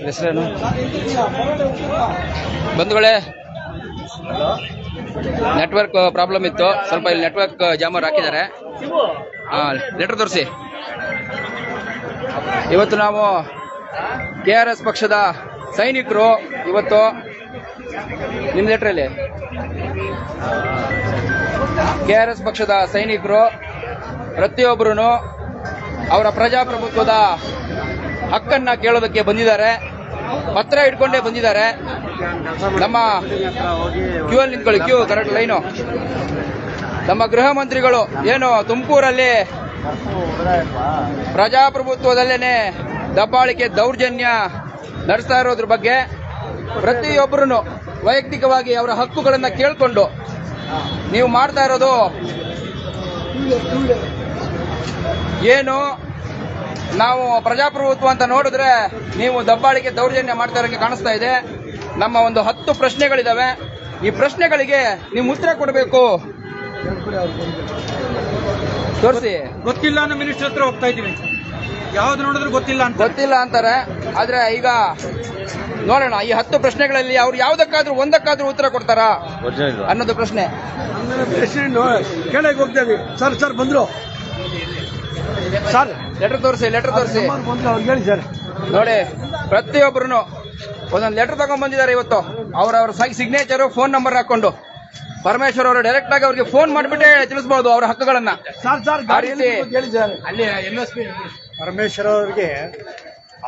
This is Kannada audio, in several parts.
ಹೆಸರೇನು? ಬಂಧುಗಳೇ, ನೆಟ್ವರ್ಕ್ ಪ್ರಾಬ್ಲಮ್ ಇತ್ತು, ಸ್ವಲ್ಪ ಇಲ್ಲಿ ನೆಟ್ವರ್ಕ್ ಜಾಮರ್ ಹಾಕಿದ್ದಾರೆ. ಲೆಟರ್ ತೋರಿಸಿ. ಇವತ್ತು ನಾವು KRS ಪಕ್ಷದ ಸೈನಿಕರು ಇವತ್ತು ನಿಮ್ಮ ಲೆಟ್ರಲ್ಲಿ KRS ಪಕ್ಷದ ಸೈನಿಕರು ಪ್ರತಿಯೊಬ್ಬರು ಅವರ ಪ್ರಜಾಪ್ರಭುತ್ವದ ಹಕ್ಕನ್ನ ಕೇಳೋದಕ್ಕೆ ಬಂದಿದ್ದಾರೆ. ಪತ್ರ ಇಟ್ಕೊಂಡೇ ಬಂದಿದ್ದಾರೆ. ನಮ್ಮ ಕ್ಯೂ ಅಲ್ಲಿ ನಿಂತ್ಕೊಳ್ಳಿ, ಕ್ಯೂ ಕರೆಕ್ಟ್ ಲೈನು. ನಮ್ಮ ಗೃಹ ಮಂತ್ರಿಗಳು ಏನು ತುಮಕೂರಲ್ಲಿ ಪ್ರಜಾಪ್ರಭುತ್ವದಲ್ಲೇನೆ ದಬ್ಬಾಳಿಕೆ ದೌರ್ಜನ್ಯ ನಡೆಸ್ತಾ ಇರೋದ್ರ ಬಗ್ಗೆ ಪ್ರತಿಯೊಬ್ಬರು ವೈಯಕ್ತಿಕವಾಗಿ ಅವರ ಹಕ್ಕುಗಳನ್ನ ಕೇಳಿಕೊಂಡು ನೀವು ಮಾಡ್ತಾ ಇರೋದು ಏನು, ನಾವು ಪ್ರಜಾಪ್ರಭುತ್ವ ಅಂತ ನೋಡಿದ್ರೆ ನೀವು ದಬ್ಬಾಳಿಕೆ ದೌರ್ಜನ್ಯ ಮಾಡ್ತಾ ಇರೋಂಗೆ ಕಾಣಿಸ್ತಾ ಇದೆ. ನಮ್ಮ ಒಂದು 10 ಪ್ರಶ್ನೆಗಳಿದಾವೆ. ಈ ಪ್ರಶ್ನೆಗಳಿಗೆ ನೀವು ಉತ್ತರ ಕೊಡಬೇಕು. ತೋರಿಸಿ. ಗೊತ್ತಿಲ್ಲ ಅನ್ನೋ ಮಿನಿಸ್ಟರ್ ಹತ್ರ ಹೋಗ್ತಾ ಇದೀವಿ. ಯಾವ್ದು ನೋಡಿದ್ರು ಗೊತ್ತಿಲ್ಲ ಅಂತಾರೆ. ಆದ್ರೆ ಈಗ ನೋಡೋಣ, ಈ 10 ಪ್ರಶ್ನೆಗಳಲ್ಲಿ ಅವ್ರು ಯಾವ್ದಕ್ಕಾದ್ರೂ ಒಂದಕ್ಕಾದ್ರೂ ಉತ್ತರ ಕೊಡ್ತಾರಾ ಅನ್ನೋದು ಪ್ರಶ್ನೆ. ಕೇಳಕ್ ಹೋಗ್ತೇವೆ. ಸರ್ ಬಂದ್ರು ಸರ್, ಲೆಟರ್ ತೋರಿಸಿ. ಹೇಳಿ ಸರ್. ನೋಡಿ, ಪ್ರತಿಯೊಬ್ಬರು ಒಂದೊಂದು ಲೆಟರ್ ತಗೊಂಡ್ ಬಂದಿದ್ದಾರೆ ಇವತ್ತು. ಅವ್ರವ್ರ ಸಿಗ್ನೇಚರ್, ಫೋನ್ ನಂಬರ್ ಹಾಕೊಂಡು ಪರಮೇಶ್ವರ್ ಅವರು ಡೈರೆಕ್ಟ್ ಆಗಿ ಅವ್ರಿಗೆ ಫೋನ್ ಮಾಡಿಬಿಟ್ಟೆ ತಿಳಿಸಬಹುದು ಅವರ ಹಕ್ಕುಗಳನ್ನ. ಆ ರೀತಿ ಪರಮೇಶ್ವರ್ ಅವರಿಗೆ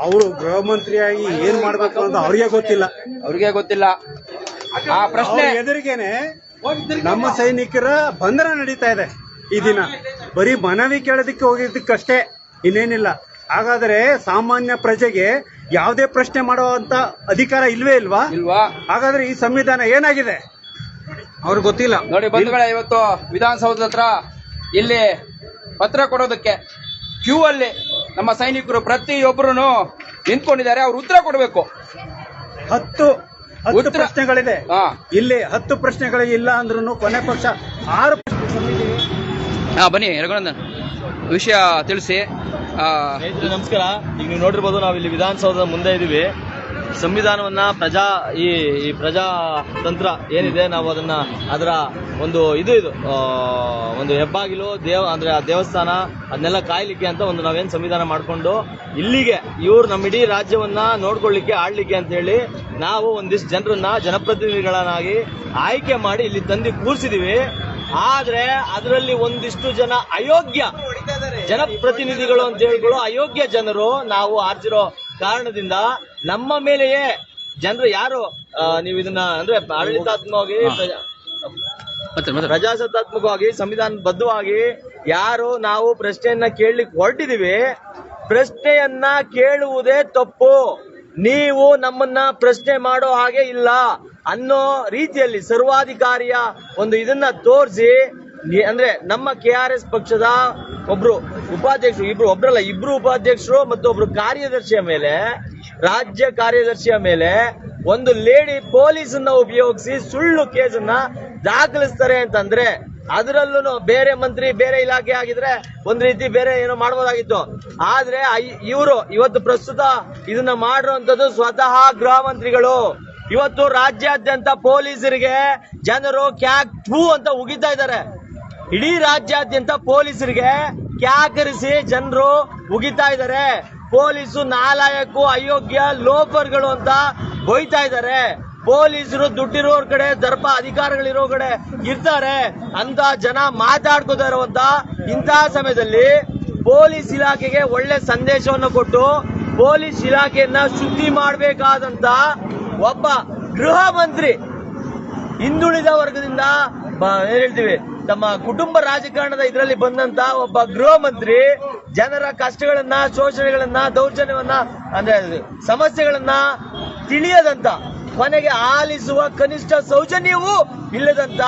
ಅವರು ಗೃಹ ಮಂತ್ರಿಯಾಗಿ ಏನ್ ಮಾಡ್ಬೇಕು ಅಂತ ಅವ್ರಿಗೆ ಗೊತ್ತಿಲ್ಲ. ಆ ಪ್ರಶ್ನೆ ಎದುರಿಗೇನೆ ನಮ್ಮ ಸೈನಿಕರ ಬಂಧನ ನಡೀತಾ ಇದೆ. ಈ ದಿನ ಬರೀ ಮನವಿ ಕೇಳೋದಕ್ಕೆ ಹೋಗಿದ್ದಕ್ಕಷ್ಟೇ, ಇನ್ನೇನಿಲ್ಲ. ಹಾಗಾದ್ರೆ ಸಾಮಾನ್ಯ ಪ್ರಜೆಗೆ ಯಾವುದೇ ಪ್ರಶ್ನೆ ಮಾಡುವಂತ ಅಧಿಕಾರ ಇಲ್ವೇ ಇಲ್ವಾ? ಹಾಗಾದ್ರೆ ಈ ಸಂವಿಧಾನ ಏನಾಗಿದೆ ಅವ್ರಿಗೆ ಗೊತ್ತಿಲ್ಲ. ನೋಡಿ ಬಂಧುಗಳೇ, ಇವತ್ತು ವಿಧಾನಸೌಧದ ಹತ್ರ ಇಲ್ಲಿ ಪತ್ರ ಕೊಡೋದಕ್ಕೆ ಕ್ಯೂ ಅಲ್ಲಿ ನಮ್ಮ ಸೈನಿಕರು ಪ್ರತಿಯೊಬ್ಬರು ನಿಂತ್ಕೊಂಡಿದ್ದಾರೆ. ಅವ್ರು ಉತ್ತರ ಕೊಡಬೇಕು. 10 ಪ್ರಶ್ನೆಗಳಿದೆ ಇಲ್ಲಿ. 10 ಪ್ರಶ್ನೆಗಳಿಗೆ ಇಲ್ಲ ಅಂದ್ರೂ ಕೊನೆ ಪಕ್ಷ 6. ಬನ್ನಿ ರಘುನಂದನ್, ವಿಷಯ ತಿಳಿಸಿ. ನಮಸ್ಕಾರ. ಈಗ ನೀವು ನೋಡಿರ್ಬೋದು, ನಾವಿಲ್ಲಿ ವಿಧಾನಸೌಧದ ಮುಂದೆ ಇದೀವಿ. ಸಂವಿಧಾನವನ್ನ ಈ ಪ್ರಜಾತಂತ್ರ ಏನಿದೆ, ನಾವು ಅದರ ಒಂದು ಒಂದು ಹೆಬ್ಬಾಗಿಲು ಅಂದ್ರೆ ದೇವಸ್ಥಾನ ಅದನ್ನೆಲ್ಲ ಕಾಯ್ಲಿಕ್ಕೆ ಅಂತ ಒಂದು ನಾವೇನ್ ಸಂವಿಧಾನ ಮಾಡ್ಕೊಂಡು ಇಲ್ಲಿಗೆ ಇವ್ರು ನಮ್ಮ ಇಡೀ ರಾಜ್ಯವನ್ನ ನೋಡ್ಕೊಳ್ಳಿಕ್ಕೆ, ಆಡ್ಲಿಕ್ಕೆ ಅಂತ ಹೇಳಿ ನಾವು ಒಂದಿಷ್ಟು ಜನರನ್ನ ಜನಪ್ರತಿನಿಧಿಗಳನ್ನಾಗಿ ಆಯ್ಕೆ ಮಾಡಿ ಇಲ್ಲಿ ತಂದು ಕೂರಿಸಿದೀವಿ. ಆದ್ರೆ ಅದರಲ್ಲಿ ಒಂದಿಷ್ಟು ಜನ ಅಯೋಗ್ಯ ಜನಪ್ರತಿನಿಧಿಗಳು ಅಂತ ಹೇಳ್ಕೊಳ್ಳೋ ಅಯೋಗ್ಯ ಜನರು ನಾವು ಆರ್ಸಿರೋ ಕಾರಣದಿಂದ ನಮ್ಮ ಮೇಲೆಯೇ ಜನರು ಯಾರು ನೀವು ಇದನ್ನ ಅಂದ್ರೆ ಆಡಳಿತಾತ್ಮಕವಾಗಿ ಪ್ರಜಾಸತ್ತಾತ್ಮಕವಾಗಿ ಸಂವಿಧಾನಬದ್ಧವಾಗಿ ಯಾರು ನಾವು ಪ್ರಶ್ನೆಯನ್ನ ಕೇಳಲಿಕ್ಕೆ ಹೊರಟಿದೀವಿ, ಪ್ರಶ್ನೆಯನ್ನ ಕೇಳುವುದೇ ತಪ್ಪು, ನೀವು ನಮ್ಮನ್ನ ಪ್ರಶ್ನೆ ಮಾಡೋ ಹಾಗೆ ಇಲ್ಲ ಅನ್ನೋ ರೀತಿಯಲ್ಲಿ ಸರ್ವಾಧಿಕಾರಿಯ ಒಂದು ಇದನ್ನ ತೋರಿಸಿ, ಅಂದ್ರೆ ನಮ್ಮ KRS ಪಕ್ಷದ ಇಬ್ರು ಉಪಾಧ್ಯಕ್ಷರು ಮತ್ತು ಒಬ್ರು ಕಾರ್ಯದರ್ಶಿಯ ಮೇಲೆ, ರಾಜ್ಯ ಕಾರ್ಯದರ್ಶಿಯ ಮೇಲೆ ಒಂದು ಲೇಡಿ ಪೊಲೀಸ್ ಅನ್ನ ಉಪಯೋಗಿಸಿ ಸುಳ್ಳು ಕೇಸನ್ನ ದಾಖಲಿಸ್ತಾರೆ ಅಂತಂದ್ರೆ, ಅದರಲ್ಲೂ ಬೇರೆ ಮಂತ್ರಿ ಬೇರೆ ಇಲಾಖೆ ಆಗಿದ್ರೆ ಒಂದ್ ರೀತಿ ಬೇರೆ ಏನೋ ಮಾಡ್ಬೋದಾಗಿತ್ತು. ಆದ್ರೆ ಇವರು ಇವತ್ತು ಪ್ರಸ್ತುತ ಇದನ್ನ ಮಾಡಿರುವಂತದ್ದು ಸ್ವತಃ ಗೃಹ ಮಂತ್ರಿಗಳು. ಇವತ್ತು ರಾಜ್ಯಾದ್ಯಂತ ಪೊಲೀಸರಿಗೆ ಜನರು ಕ್ಯಾಕ್ ಥೂ ಅಂತ ಉಗಿತಾ ಇದ್ದಾರೆ. ಇಡೀ ರಾಜ್ಯಾದ್ಯಂತ ಪೊಲೀಸರಿಗೆ ಕ್ಯಾಕರಿಸಿ ಜನರು ಉಗಿತಾ ಇದ್ದಾರೆ. ಪೊಲೀಸು ನಾಲಾಯಕು, ಅಯೋಗ್ಯ, ಲೋಫರ್ಗಳು ಅಂತ ಬೈತಾ ಇದ್ದಾರೆ. ಪೊಲೀಸರು ದುಡ್ಡಿರೋರ್ ಕಡೆ, ದರ್ಪ ಅಧಿಕಾರಿಗಳಿರೋ ಕಡೆ ಇರ್ತಾರೆ ಅಂತ ಜನ ಮಾತಾಡ್ಕೋತಾ ಇರುವಂತ ಇಂತಹ ಸಮಯದಲ್ಲಿ ಪೊಲೀಸ್ ಇಲಾಖೆಗೆ ಒಳ್ಳೆ ಸಂದೇಶವನ್ನು ಕೊಟ್ಟು ಪೊಲೀಸ್ ಇಲಾಖೆಯನ್ನ ಶುದ್ಧಿ ಮಾಡಬೇಕಾದಂತ ಒಬ್ಬ ಗೃಹ ಮಂತ್ರಿ, ಹಿಂದುಳಿದ ವರ್ಗದಿಂದ ಏನ್ ಹೇಳ್ತೀವಿ ತಮ್ಮ ಕುಟುಂಬ ರಾಜಕಾರಣದ ಇದರಲ್ಲಿ ಬಂದಂತ ಒಬ್ಬ ಗೃಹ ಮಂತ್ರಿ ಜನರ ಕಷ್ಟಗಳನ್ನ, ಶೋಷಣೆಗಳನ್ನ, ದೌರ್ಜನ್ಯವನ್ನ ಅಂದ್ರೆ ಸಮಸ್ಯೆಗಳನ್ನ ತಿಳಿಯದಂತ, ಕೊನೆಗೆ ಆಲಿಸುವ ಕನಿಷ್ಠ ಸೌಜನ್ಯವೂ ಇಲ್ಲದಂತ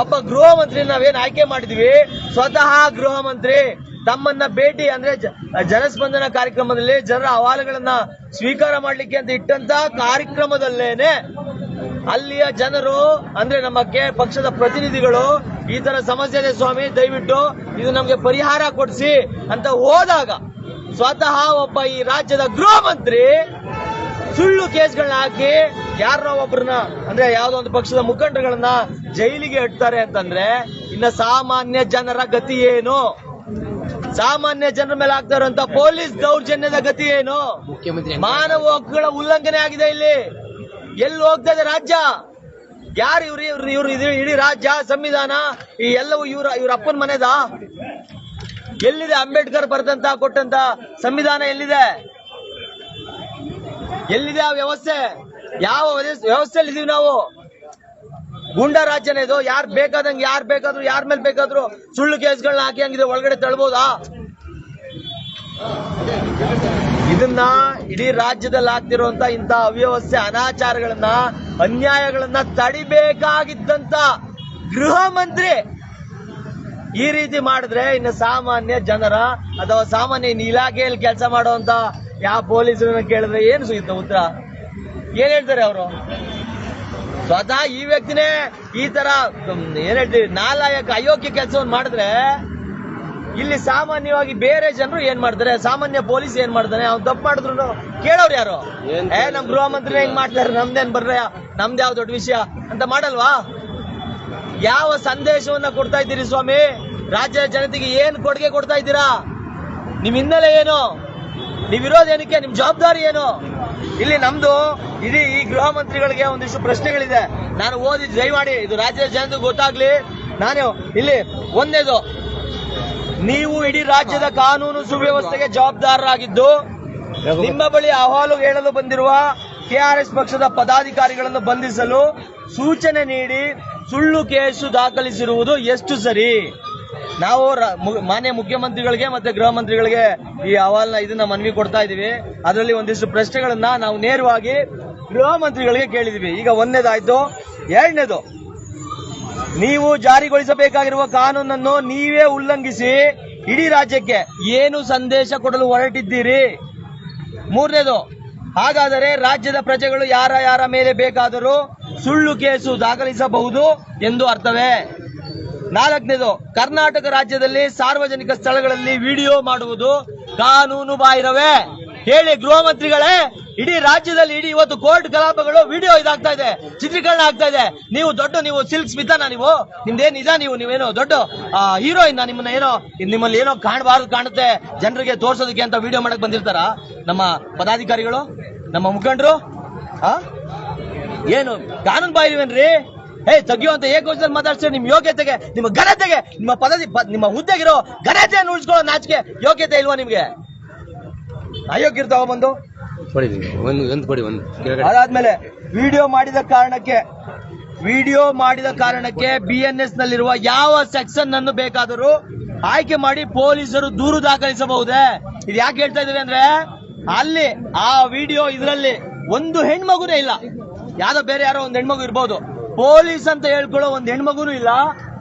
ಒಬ್ಬ ಗೃಹ ಮಂತ್ರಿ ನಾವೇನ್ ಆಯ್ಕೆ ಮಾಡಿದ್ವಿ. ಸ್ವತಃ ಗೃಹ ಮಂತ್ರಿ ತಮ್ಮನ್ನ ಭೇಟಿ ಅಂದ್ರೆ ಜನಸ್ಪಂದನ ಕಾರ್ಯಕ್ರಮದಲ್ಲಿ ಜನರ ಅಹವಾಲುಗಳನ್ನ ಸ್ವೀಕಾರ ಮಾಡ್ಲಿಕ್ಕೆ ಅಂತ ಇಟ್ಟಂತ ಕಾರ್ಯಕ್ರಮದಲ್ಲೇನೆ ಅಲ್ಲಿಯ ಜನರು ಅಂದ್ರೆ ನಮ್ಮ ಪಕ್ಷದ ಪ್ರತಿನಿಧಿಗಳು ಈ ತರ ಸಮಸ್ಯೆ ಇದೆ ಸ್ವಾಮಿ, ದಯವಿಟ್ಟು ಇದು ನಮ್ಗೆ ಪರಿಹಾರ ಕೊಡಿಸಿ ಅಂತ ಹೋದಾಗ ಸ್ವತಃ ಒಬ್ಬ ಈ ರಾಜ್ಯದ ಗೃಹ ಮಂತ್ರಿ ಸುಳ್ಳು ಕೇಸ್ಗಳನ್ನ ಹಾಕಿ ಯಾರನ್ನ ಒಬ್ಬರನ್ನ ಅಂದ್ರೆ ಯಾವ್ದೋ ಒಂದು ಪಕ್ಷದ ಮುಖಂಡಗಳನ್ನ ಜೈಲಿಗೆ ಇಡ್ತಾರೆ ಅಂತಂದ್ರೆ ಇನ್ನ ಸಾಮಾನ್ಯ ಜನರ ಗತಿ ಏನು? ಸಾಮಾನ್ಯ ಜನರ ಮೇಲೆ ಆಗ್ತಾ ಇರುವಂತ ಪೊಲೀಸ್ ದೌರ್ಜನ್ಯದ ಗತಿ ಏನು? ಮಾನವ ಹಕ್ಕುಗಳ ಉಲ್ಲಂಘನೆ ಆಗಿದೆ ಇಲ್ಲಿ. ಎಲ್ಲಿ ಹೋಗ್ತಾ ಇದೆ ರಾಜ್ಯ? ಯಾರು ಇವ್ರು ಇಡೀ ರಾಜ್ಯ ಸಂವಿಧಾನ ಈ ಎಲ್ಲವೂ ಇವ್ರ ಅಪ್ಪನ ಮನೆದ? ಎಲ್ಲಿದೆ ಅಂಬೇಡ್ಕರ್ ಬರೆದಂತ ಕೊಟ್ಟಂತ ಸಂವಿಧಾನ? ಎಲ್ಲಿದೆ ಆ ವ್ಯವಸ್ಥೆ? ಯಾವ ವ್ಯವಸ್ಥೆಯಲ್ಲಿ ಇದೀವಿ ನಾವು? ಗುಂಡಾ ರಾಜ್ಯನೇ ಇದು. ಯಾರು ಬೇಕಾದಂಗೆ ಯಾರು ಬೇಕಾದ್ರು ಯಾರ ಮೇಲೆ ಬೇಕಾದ್ರು ಸುಳ್ಳು ಕೇಸ್ಗಳನ್ನ ಹಾಕಿ ಹಂಗಿದೆ ಒಳಗಡೆ ತಳ್ಬೋದಾ? ಇದನ್ನ ಇಡೀ ರಾಜ್ಯದಲ್ಲಿ ಆಗ್ತಿರುವಂತ ಇಂತ ಅವ್ಯವಸ್ಥೆ, ಅನಾಚಾರಗಳನ್ನ, ಅನ್ಯಾಯಗಳನ್ನ ತಡಿಬೇಕಾಗಿದ್ದಂತ ಗೃಹ ಮಂತ್ರಿ ಈ ರೀತಿ ಮಾಡಿದ್ರೆ ಇನ್ನು ಸಾಮಾನ್ಯ ಜನರ ಅಥವಾ ಸಾಮಾನ್ಯ ಇಲಾಖೆಯಲ್ಲಿ ಕೆಲಸ ಮಾಡುವಂತ ಯಾವ ಪೊಲೀಸರನ್ನ ಕೇಳಿದ್ರೆ ಏನು ಸಿಗುತ್ತೆ ಉತ್ತರ? ಏನ್ ಹೇಳ್ತಾರೆ ಅವರು? ಸ್ವತಃ ಈ ವ್ಯಕ್ತಿನೇ ಈ ತರ ಏನ್ ಹೇಳ್ತೀವಿ ನಾಲಾಯಕ ಅಯೋಗ್ಯ ಕೆಲಸವನ್ನು ಮಾಡಿದ್ರೆ ಇಲ್ಲಿ ಸಾಮಾನ್ಯವಾಗಿ ಬೇರೆ ಜನರು ಏನ್ ಮಾಡ್ತಾರೆ? ಸಾಮಾನ್ಯ ಪೊಲೀಸ್ ಏನ್ ಮಾಡ್ತಾನೆ? ಅವ್ನು ತಪ್ಪು ಮಾಡಿದ್ರು ಕೇಳೋರು ಯಾರು? ನಮ್ ಗೃಹ ಮಂತ್ರಿ ಹೆಂಗ್ ಮಾಡ್ತಾರೆ, ನಮ್ದೇನ್ ಬರ್ರ, ನಮ್ದು ಯಾವ ದೊಡ್ಡ ವಿಷಯ ಅಂತ ಮಾಡಲ್ವಾ? ಯಾವ ಸಂದೇಶವನ್ನ ಕೊಡ್ತಾ ಇದ್ದೀರಿ ಸ್ವಾಮಿ? ರಾಜ್ಯದ ಜನತೆಗೆ ಏನ್ ಕೊಡುಗೆ ಕೊಡ್ತಾ ಇದ್ದೀರಾ? ನಿಮ್ ಹಿನ್ನೆಲೆ ಏನು? ನೀವಿರೋದೇನಕ್ಕೆ? ನಿಮ್ ಜವಾಬ್ದಾರಿ ಏನು? ಇಲ್ಲಿ ನಮ್ದು ಇಡೀ ಈ ಗೃಹ ಮಂತ್ರಿಗಳಿಗೆ ಒಂದಿಷ್ಟು ಪ್ರಶ್ನೆಗಳಿದೆ. ನಾನು ಓದಿ ದಯಮಾಡಿ ಇದು ರಾಜ್ಯದ ಜನತೆಗೆ ಗೊತ್ತಾಗ್ಲಿ. ನಾನು ಇಲ್ಲಿ ಒಂದೇದು, ನೀವು ಇಡೀ ರಾಜ್ಯದ ಕಾನೂನು ಸುವ್ಯವಸ್ಥೆಗೆ ಜವಾಬ್ದಾರರಾಗಿದ್ದು ನಿಮ್ಮ ಬಳಿ ಅಹವಾಲು ಹೇಳಲು ಬಂದಿರುವ ಕೆಆರ್ಎಸ್ ಪಕ್ಷದ ಪದಾಧಿಕಾರಿಗಳನ್ನು ಬಂಧಿಸಲು ಸೂಚನೆ ನೀಡಿ ಸುಳ್ಳು ಕೇಸು ದಾಖಲಿಸಿರುವುದು ಎಷ್ಟು ಸರಿ? ನಾವು ಮಾನ್ಯ ಮುಖ್ಯಮಂತ್ರಿಗಳಿಗೆ ಮತ್ತೆ ಗೃಹ ಮಂತ್ರಿಗಳಿಗೆ ಈ ಅಹವಾಲ್ನ ಇದನ್ನ ಮನವಿ ಕೊಡ್ತಾ ಇದೀವಿ. ಅದರಲ್ಲಿ ಒಂದಿಷ್ಟು ಪ್ರಶ್ನೆಗಳನ್ನ ನಾವು ನೇರವಾಗಿ ಗೃಹ ಮಂತ್ರಿಗಳಿಗೆ ಕೇಳಿದೀವಿ. ಈಗ ಒಂದನೇದಾಯ್ತು. ಎರಡನೇದು, ನೀವು ಜಾರಿಗೊಳಿಸಬೇಕಾಗಿರುವ ಕಾನೂನನ್ನು ನೀವೇ ಉಲ್ಲಂಘಿಸಿ ಇಡೀ ರಾಜ್ಯಕ್ಕೆ ಏನು ಸಂದೇಶ ಕೊಡಲು ಹೊರಟಿದ್ದೀರಿ? ಮೂರನೇದು, ಹಾಗಾದರೆ ರಾಜ್ಯದ ಪ್ರಜೆಗಳು ಯಾರ ಮೇಲೆ ಬೇಕಾದರೂ ಸುಳ್ಳು ಕೇಸು ದಾಖಲಿಸಬಹುದು ಎಂದು ಅರ್ಥವೇ? ನಾಲ್ಕನೇದು, ಕರ್ನಾಟಕ ರಾಜ್ಯದಲ್ಲಿ ಸಾರ್ವಜನಿಕ ಸ್ಥಳಗಳಲ್ಲಿ ವಿಡಿಯೋ ಮಾಡುವುದು ಕಾನೂನು ಬಾಹಿರವೇ? ಹೇಳಿ ಗೃಹ ಮಂತ್ರಿಗಳೇ. ಇಡೀ ರಾಜ್ಯದಲ್ಲಿ ಇವತ್ತು ಕೋರ್ಟ್ ಕಲಾಪಗಳು ವಿಡಿಯೋ ಇದಾಗ್ತಾ ಇದೆ, ಚಿತ್ರೀಕರಣ ಆಗ್ತಾ ಇದೆ. ನೀವು ಸಿಲ್ಕ್ ಸ್ಮಿತಾನ? ನಿಮ್ದೇನ್ ನಿಜ? ನೀವೇನೋ ದೊಡ್ಡ ಹೀರೋಯಿನ್? ನಿಮ್ಮಲ್ಲಿ ಏನೋ ಕಾಣಬಾರದು ಕಾಣುತ್ತೆ ಜನರಿಗೆ ತೋರ್ಸೋದಕ್ಕೆ ಅಂತ ವಿಡಿಯೋ ಮಾಡಕ್ ಬಂದಿರ್ತಾರ ನಮ್ಮ ಪದಾಧಿಕಾರಿಗಳು, ನಮ್ಮ ಮುಖಂಡರು? ಏನು ಕಾನೂನು ಬಾಹಿರವೇನ್ರಿ? ತೆಗಿಯುವಂತ ಏಕೋಚದಲ್ಲಿ ಮಾತಾಡ್ತೀರಿ. ನಿಮ್ ಯೋಗ್ಯತೆಗೆ, ನಿಮ್ಮ ಘನತೆಗೆ, ನಿಮ್ಮ ಹುದ್ದೆಗಿರೋ ಘನತೆಯನ್ನು ಉಳಿಸ್ಕೊಳ್ಳೋ ನಾಚಿಕೆ ಯೋಗ್ಯತೆ ಇಲ್ವಾ ನಿಮ್ಗೆ? ಅಯೋಗ್ಯ ಇರ್ತಾವ ಬಂದು. ಅದಾದ್ಮೇಲೆ ವಿಡಿಯೋ ಮಾಡಿದ ಕಾರಣಕ್ಕೆ BNS ನಲ್ಲಿರುವ ಯಾವ ಸೆಕ್ಷನ್ ಅನ್ನು ಬೇಕಾದರೂ ಆಯ್ಕೆ ಮಾಡಿ ಪೊಲೀಸರು ದೂರು ದಾಖಲಿಸಬಹುದೇ? ಇದು ಯಾಕೆ ಹೇಳ್ತಾ ಇದೀವಿ ಅಂದ್ರೆ ಅಲ್ಲಿ ಆ ವಿಡಿಯೋ ಇದರಲ್ಲಿ ಒಂದು ಹೆಣ್ಮಗುನೇ ಇಲ್ಲ. ಯಾವ್ದೋ ಬೇರೆ ಯಾರೋ ಒಂದು ಹೆಣ್ಮಗು ಇರ್ಬೋದು, ಪೊಲೀಸ್ ಅಂತ ಹೇಳ್ಕೊಳ್ಳೋ ಒಂದು ಹೆಣ್ಮಗುನೂ ಇಲ್ಲ.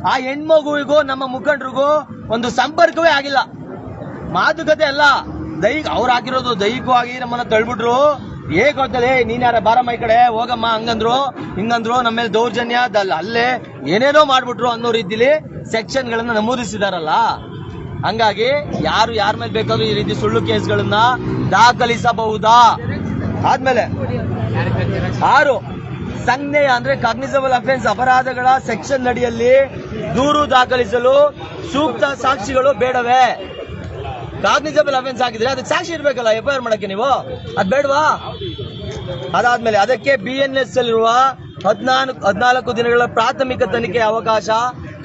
ಆ ಹೆಣ್ಮಗುವಿಗೂ ನಮ್ಮ ಮುಖಂಡರಿಗೂ ಒಂದು ಸಂಪರ್ಕವೇ ಆಗಿಲ್ಲ, ಮಾತುಕತೆ ಅಲ್ಲ. ಅವ್ರು ಹಾಕಿರೋದು ದೈಹಿಕವಾಗಿ ನಮ್ಮನ್ನ ತಳ್ಬಿಟ್ರು. ಹೇಗ್ ಗೊತ್ತದೆ? ನೀನ್ ಯಾರ ಬಾರಮ್ಮ ಈ ಕಡೆ ಹೋಗಮ್ಮ, ಹಂಗಂದ್ರು ಹಿಂಗಂದ್ರು, ನಮ್ಮ ಮೇಲೆ ದೌರ್ಜನ್ಯ ಅಲ್ಲೇ ಏನೇನೋ ಮಾಡ್ಬಿಟ್ರು ಅನ್ನೋ ರೀತಿಲಿ ಸೆಕ್ಷನ್ ಗಳನ್ನ ನಮೂದಿಸಿದಾರಲ್ಲ. ಹಂಗಾಗಿ ಯಾರ ಮೇಲೆ ಬೇಕಾದ್ರೂ ಈ ರೀತಿ ಸುಳ್ಳು ಕೇಸ್ಗಳನ್ನ ದಾಖಲಿಸಬಹುದಾ? ಆದ್ಮೇಲೆ 6, ಸಂಜ್ಞೆಯ ಅಂದ್ರೆ ಕಾಗ್ನಿಸಬಲ್ ಅಫೆನ್ಸ್ ಅಪರಾಧಗಳ ಸೆಕ್ಷನ್ ಅಡಿಯಲ್ಲಿ ದೂರು ದಾಖಲಿಸಲು ಸೂಕ್ತ ಸಾಕ್ಷಿಗಳು ಬೇಡವೇ? ಕಾಗ್ನಿಸಬಲ್ ಅಫೆನ್ಸ್ ಆಗಿದ್ರೆ ಅದಕ್ಕೆ ಸಾಕ್ಷಿ ಇರ್ಬೇಕಲ್ಲ FIR ಮಾಡಕ್ಕೆ, ನೀವು ಅದ್ ಬೇಡವಾ? ಅದಾದ್ಮೇಲೆ ಅದಕ್ಕೆ BNS ಅಲ್ಲಿರುವ 14 ದಿನಗಳ ಪ್ರಾಥಮಿಕ ತನಿಖೆ ಅವಕಾಶ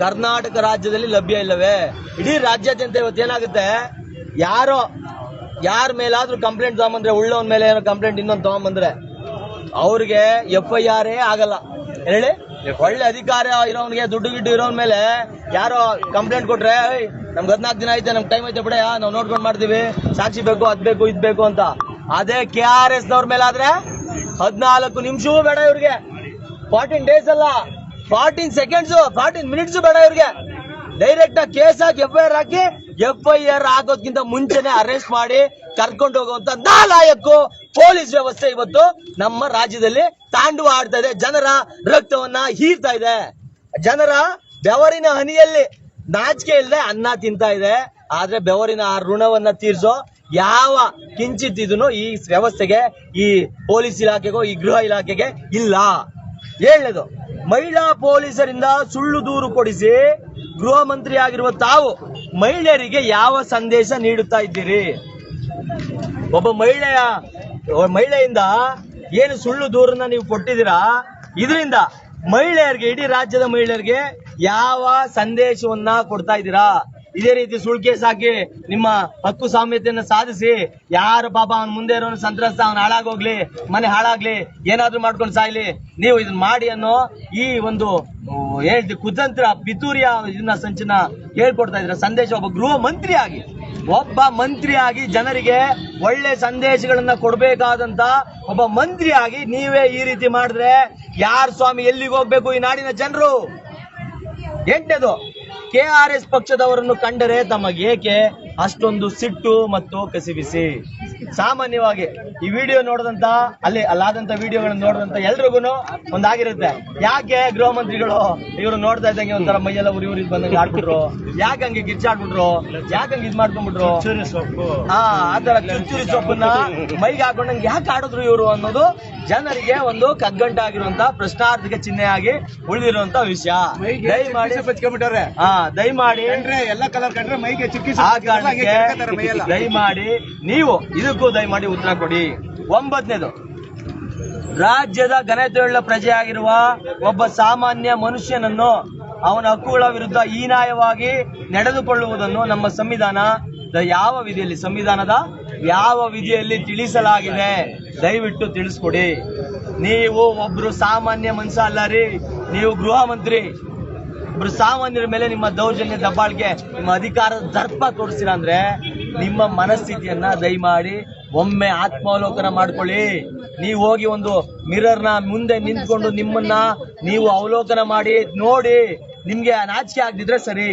ಕರ್ನಾಟಕ ರಾಜ್ಯದಲ್ಲಿ ಲಭ್ಯ ಇಲ್ಲವೇ? ಇಡೀ ರಾಜ್ಯಾದ್ಯಂತ ಇವತ್ತು ಏನಾಗುತ್ತೆ, ಯಾರ ಮೇಲಾದ್ರೂ ಕಂಪ್ಲೇಂಟ್ ತಗೊಂಬಂದ್ರೆ, ಉಳ್ಳವನ್ ಮೇಲೆ ಏನೋ ಕಂಪ್ಲೇಂಟ್ ಇನ್ನೊಂದು ತಗೊಂಬಂದ್ರೆ ಅವ್ರಿಗೆ FIR ಆಗಲ್ಲ. ಹೇಳಿ, ಒಳ್ಳೆ ಅಧಿಕಾರ ಇರೋನ್ಗೆ, ದುಡ್ಡು ಗಿಡ್ಡು ಇರೋನ್ ಮೇಲೆ ಯಾರೋ ಕಂಪ್ಲೇಂಟ್ ಕೊಟ್ರೆ, ನಮ್ಗೆ 14 ದಿನ ಐತೆ, ನಮ್ಗೆ ಟೈಮ್ ಐತೆ ಬಿಡ, ನಾವು ನೋಡ್ಕೊಂಡು ಮಾಡ್ತೀವಿ, ಸಾಕ್ಷಿ ಬೇಕು, ಅದ್ ಬೇಕು, ಇದ್ ಬೇಕು ಅಂತ. ಅದೇ KRS ನವ್ರ ಮೇಲೆ ಆದ್ರೆ 14 ನಿಮಿಷವೂ ಬೇಡ ಇವ್ರಿಗೆ. 14 ಡೇಸ್ ಅಲ್ಲ, 14 ಸೆಕೆಂಡ್ಸ್, 14 ಮಿನಿಟ್ಸ್ ಬೇಡ ಇವ್ರಿಗೆ. ಡೈರೆಕ್ಟ್ ಆಗಿ ಕೇಸ್ ಹಾಕಿ FIR ಹಾಕಿ, FIR ಆಗೋದ್ಕಿಂತ ಮುಂಚೆನೆ ಅರೆಸ್ಟ್ ಮಾಡಿ ಕರ್ಕೊಂಡು ಹೋಗುವಂತ ನಾಲಾಯಕ್ಕು ಪೊಲೀಸ್ ವ್ಯವಸ್ಥೆ ಇವತ್ತು ನಮ್ಮ ರಾಜ್ಯದಲ್ಲಿ ತಾಂಡವ ಆಡ್ತಾ ಇದೆ. ಜನರ ರಕ್ತವನ್ನ ಹೀರ್ತಾ ಇದೆ. ಜನರ ಬೆವರಿನ ಹನಿಯಲ್ಲಿ ನಾಚಿಕೆ ಇಲ್ಲದೆ ಅನ್ನ ತಿಂತಾ ಇದೆ. ಆದ್ರೆ ಬೆವರಿನ ಆ ಋಣವನ್ನ ತೀರ್ಸೋ ಯಾವ ಕಿಂಚಿತ್ ಇದನ್ನು ಈ ವ್ಯವಸ್ಥೆಗೆ, ಈ ಪೊಲೀಸ್ ಇಲಾಖೆಗೋ ಈ ಗೃಹ ಇಲಾಖೆಗೆ ಇಲ್ಲ. ಏಳನೇದು, ಮಹಿಳಾ ಪೊಲೀಸರಿಂದ ಸುಳ್ಳು ದೂರು ಕೊಡಿಸಿ ಗೃಹ ಮಂತ್ರಿ ಆಗಿರುವ ತಾವು ಮಹಿಳೆಯರಿಗೆ ಯಾವ ಸಂದೇಶ ನೀಡುತ್ತಾ ಇದ್ದೀರಿ? ಒಬ್ಬ ಮಹಿಳೆಯಿಂದ ಏನು ಸುಳ್ಳು ದೂರನ್ನ ನೀವು ಕೊಟ್ಟಿದ್ದೀರಾ, ಇದರಿಂದ ಮಹಿಳೆಯರಿಗೆ, ಇಡೀ ರಾಜ್ಯದ ಮಹಿಳೆಯರಿಗೆ ಯಾವ ಸಂದೇಶವನ್ನ ಕೊಡ್ತಾ ಇದ್ದೀರಾ? ಇದೇ ರೀತಿ ಸುಳ್ಳು ಕೇಸ್ ಹಾಕಿ ನಿಮ್ಮ ಹಕ್ಕು ಸಾಮ್ಯತೆಯನ್ನ ಸಾಧಿಸಿ ಯಾರು ಪಾಪ ಅವನ ಮುಂದೆ ಇರೋನು ಸಂತ್ರಸ್ತ, ಅವನ ಹಾಳಾಗೋಗ್ಲಿ, ಮನೆ ಹಾಳಾಗ್ಲಿ, ಏನಾದ್ರೂ ಮಾಡ್ಕೊಂಡು ಸಾಯ್ಲಿ, ನೀವು ಇದನ್ನ ಮಾಡಿ ಅನ್ನೋ ಈ ಒಂದು ಕುತಂತ್ರ ಪಿತೂರಿಯ ಇದನ್ನ ಸಂಚನ ಹೇಳ್ಕೊಡ್ತಾ ಇದ್ರ ಸಂದೇಶ. ಒಬ್ಬ ಮಂತ್ರಿಯಾಗಿ ಜನರಿಗೆ ಒಳ್ಳೆ ಸಂದೇಶಗಳನ್ನ ಕೊಡ್ಬೇಕಾದಂತ ಒಬ್ಬ ಮಂತ್ರಿಯಾಗಿ ನೀವೇ ಈ ರೀತಿ ಮಾಡಿದ್ರೆ ಯಾರ್ ಸ್ವಾಮಿ, ಎಲ್ಲಿಗೆ ಹೋಗ್ಬೇಕು ಈ ನಾಡಿನ ಜನರು? 8ನೇದು, KRS ಪಕ್ಷದವರನ್ನು ಕಂಡರೆ ತಮಗೇಕೆ ಅಷ್ಟೊಂದು ಸಿಟ್ಟು ಮತ್ತು ಕಸಿಬಿಸಿ? ಸಾಮಾನ್ಯವಾಗಿ ಈ ವಿಡಿಯೋ ನೋಡಿದಂತ ಅಲ್ಲಾದಂತ ವಿಡಿಯೋಗಳನ್ನ ನೋಡಿದಂತ ಎಲ್ರಿಗೂ ಒಂದಾಗಿರುತ್ತೆ, ಯಾಕೆ ಗೃಹ ಮಂತ್ರಿಗಳು ಇವರು ನೋಡ್ತಾ ಇದ್ದಂಗೆ ಒಂಥರ ಮೈಯೆಲ್ಲ ಉರಿ ಬಂದಂಗೆ ಆಡ್ಬಿಟ್ರು, ಯಾಕೆ ಹಂಗೆ ಗಿಚ್ಚಾಡ್ಬಿಟ್ರು, ಯಾಕೆ ಹಂಗೆ ಇದ್ ಮಾಡ್ಕೊಂಡ್ಬಿಟ್ರು, ಆತರ ಚುಚ್ಚುರಿ ಸೊಪ್ಪನ್ನ ಮೈಗೆ ಹಾಕೊಂಡಂಗೆ ಯಾಕೆ ಆಡಿದ್ರು ಇವರು ಅನ್ನೋದು ಜನರಿಗೆ ಒಂದು ಕಗ್ಗಂಟಾಗಿರುವಂತ ಪ್ರಶ್ನಾರ್ಥಕ ಚಿಹ್ನೆಯಾಗಿ ಉಳಿದಿರುವಂತ ವಿಷಯ. ದಯಮಾಡಿ ಎಲ್ಲ ಕಲರ್ ಕಂಡ್ರೆ ಮೈಗೆ ದಯಮಾಡಿ ನೀವು ಇದಕ್ಕೂ ದಯಮಾಡಿ ಉತ್ತರ ಕೊಡಿ. 9ನೇದು, ರಾಜ್ಯದ ಘನತೆಯುಳ್ಳ ಪ್ರಜೆಯಾಗಿರುವ ಒಬ್ಬ ಸಾಮಾನ್ಯ ಮನುಷ್ಯನನ್ನು ಅವನ ಹಕ್ಕುಗಳ ವಿರುದ್ಧ ಹೀನಾಯವಾಗಿ ನಡೆದುಕೊಳ್ಳುವುದನ್ನು ನಮ್ಮ ಸಂವಿಧಾನದ ಯಾವ ವಿಧಿಯಲ್ಲಿ ತಿಳಿಸಲಾಗಿದೆ? ದಯವಿಟ್ಟು ತಿಳಿಸ್ಕೊಡಿ. ನೀವು ಒಬ್ರು ಸಾಮಾನ್ಯ ಮನುಷ್ಯ ಅಲ್ಲ ರೀ, ನೀವು ಗೃಹ ಮಂತ್ರಿ. ಒಬ್ರು ಸಾಮಾನ್ಯರ ಮೇಲೆ ನಿಮ್ಮ ದೌರ್ಜನ್ಯ, ದಬ್ಬಾಳಿಕೆ, ನಿಮ್ಮ ಅಧಿಕಾರದ ದರ್ಪ ತೋರಿಸ್ತೀರಾ ಅಂದ್ರೆ ನಿಮ್ಮ ಮನಸ್ಥಿತಿಯನ್ನ ದಯಮಾಡಿ ಒಮ್ಮೆ ಆತ್ಮಾವಲೋಕನ ಮಾಡ್ಕೊಳ್ಳಿ. ನೀವು ಹೋಗಿ ಒಂದು ಮಿರರ್ನ ಮುಂದೆ ನಿಂತ್ಕೊಂಡು ನಿಮ್ಮನ್ನ ನೀವು ಅವಲೋಕನ ಮಾಡಿ ನೋಡಿ, ನಿಮ್ಗೆ ನಾಚಿಕೆ ಆಗದಿದ್ರೆ ಸರಿ.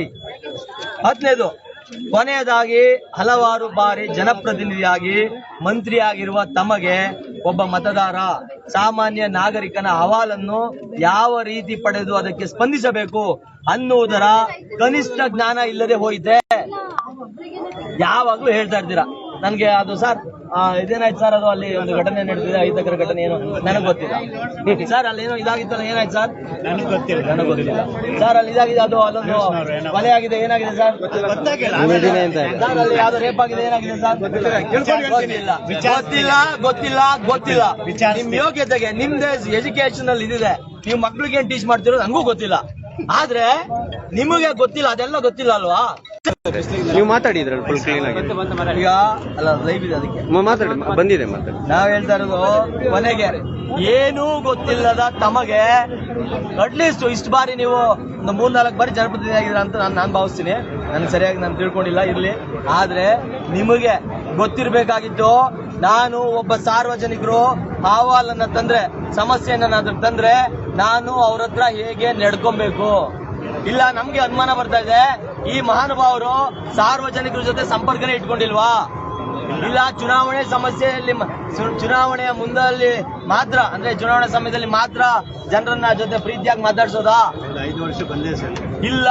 10ನೇದು, ಕೊನೆಯದಾಗಿ, ಹಲವಾರು ಬಾರಿ ಜನಪ್ರತಿನಿಧಿಯಾಗಿ ಮಂತ್ರಿಯಾಗಿರುವ ತಮಗೆ ಒಬ್ಬ ಮತದಾರ, ಸಾಮಾನ್ಯ ನಾಗರಿಕನ ಅಹವಾಲನ್ನು ಯಾವ ರೀತಿ ಪಡೆದು ಅದಕ್ಕೆ ಸ್ಪಂದಿಸಬೇಕು ಅನ್ನುವುದರ ಕನಿಷ್ಠ ಜ್ಞಾನ ಇಲ್ಲದೆ ಹೋಯಿತೆ. ಯಾವಾಗ್ಲೂ ಹೇಳ್ತಾ ಇರ್ತೀರಾ ನನ್ಗೆ ಅದು ಸರ್ ಇದೇನಾಯ್ತು ಸರ್, ಅದು ಅಲ್ಲಿ ಒಂದು ಘಟನೆ ನಡೆದಿದೆ, ಅಹಿತಕರ ಘಟನೆ, ಏನು ನನಗೆ ಗೊತ್ತಿಲ್ಲ ಸರ್, ಅಲ್ಲಿ ಏನೋ ಇದಾಗಿತ್ತಲ್ಲ, ಏನಾಯ್ತು ಸರ್ ನನಗೆ ಗೊತ್ತಿಲ್ಲ ಸರ್, ಅಲ್ಲಿ ಇದಾಗಿದೆ, ಅದು ಅಲ್ಲೊಂದು ಕೊಲೆ ಆಗಿದೆ, ಏನಾಗಿದೆ ಸರ್ ಸರ್, ಅಲ್ಲಿ ಯಾವ್ದು ರೇಪ್ ಆಗಿದೆ, ಏನಾಗಿದೆ ಸರ್ ಗೊತ್ತಿಲ್ಲ. ನಿಮ್ ಯೋಗ್ಯತೆಗೆ ನಿಮ್ದೇ ಎಜುಕೇಶನ್ ಅಲ್ಲಿ ಇದಿದೆ, ನೀವು ಮಕ್ಳಿಗೆ ಏನ್ ಟೀಚ್ ಮಾಡ್ತಿರೋ ನನಗೂ ಗೊತ್ತಿಲ್ಲ, ಆದ್ರೆ ನಿಮಗೆ ಗೊತ್ತಿಲ್ಲ, ಅದೆಲ್ಲ ಗೊತ್ತಿಲ್ಲ ಅಲ್ವಾ? ನೀವು ಮಾತಾಡಿದ್ರಲ್ಲ ಫುಲ್ ಕ್ಲೀನ್ ಆಗಿ ಈಗ ಅಲ್ಲ ಲೈವ್ ಇದೆ, ಅದಕ್ಕೆ ಮಾತಾಡಿ ಬಂದಿದೆ. ನಾವ್ ಹೇಳ್ತಾ ಇರೋದು, ಕೊನೆಗೆ ಏನೂ ಗೊತ್ತಿಲ್ಲದ ತಮಗೆ ಅಟ್ಲೀಸ್ಟ್ ಇಷ್ಟು ಬಾರಿ ನೀವು ಒಂದು 3-4 ಬಾರಿ ಜನಪ್ರತಿನಿಧಿ ಆಗಿದ್ರ ಅಂತ ನಾನು ಭಾವಿಸ್ತೀನಿ. ನನ್ಗೆ ಸರಿಯಾಗಿ ನಾನು ತಿಳ್ಕೊಂಡಿಲ್ಲ, ಇರ್ಲಿ. ಆದ್ರೆ ನಿಮಗೆ ಗೊತ್ತಿರ್ಬೇಕಾಗಿತ್ತು, ನಾನು ಒಬ್ಬ ಸಾರ್ವಜನಿಕರು ಅಹವಾಲನ್ನ ತಂದ್ರೆ, ಸಮಸ್ಯೆಯನ್ನ ತಂದ್ರೆ ನಾನು ಅವ್ರ ಹತ್ರ ಹೇಗೆ ನಡ್ಕೊಬೇಕು. ಇಲ್ಲ, ನಮ್ಗೆ ಅನುಮಾನ ಬರ್ತಾ ಇದೆ, ಈ ಮಹಾನುಭಾವರು ಸಾರ್ವಜನಿಕರ ಜೊತೆ ಸಂಪರ್ಕನೇ ಇಟ್ಕೊಂಡಿಲ್ವಾ? ಇಲ್ಲ, ಚುನಾವಣೆ ಸಮಸ್ಯೆಯಲ್ಲಿ, ಚುನಾವಣೆಯ ಮುಂದಲ್ಲಿ ಮಾತ್ರ, ಅಂದ್ರೆ ಚುನಾವಣೆ ಸಮಯದಲ್ಲಿ ಮಾತ್ರ ಜನರನ್ನ ಜೊತೆ ಪ್ರೀತಿಯಾಗಿ ಮಾತಾಡ್ಸೋದಾ? 5 ವರ್ಷ ಬಂದೇ ಸರ್. ಇಲ್ಲ,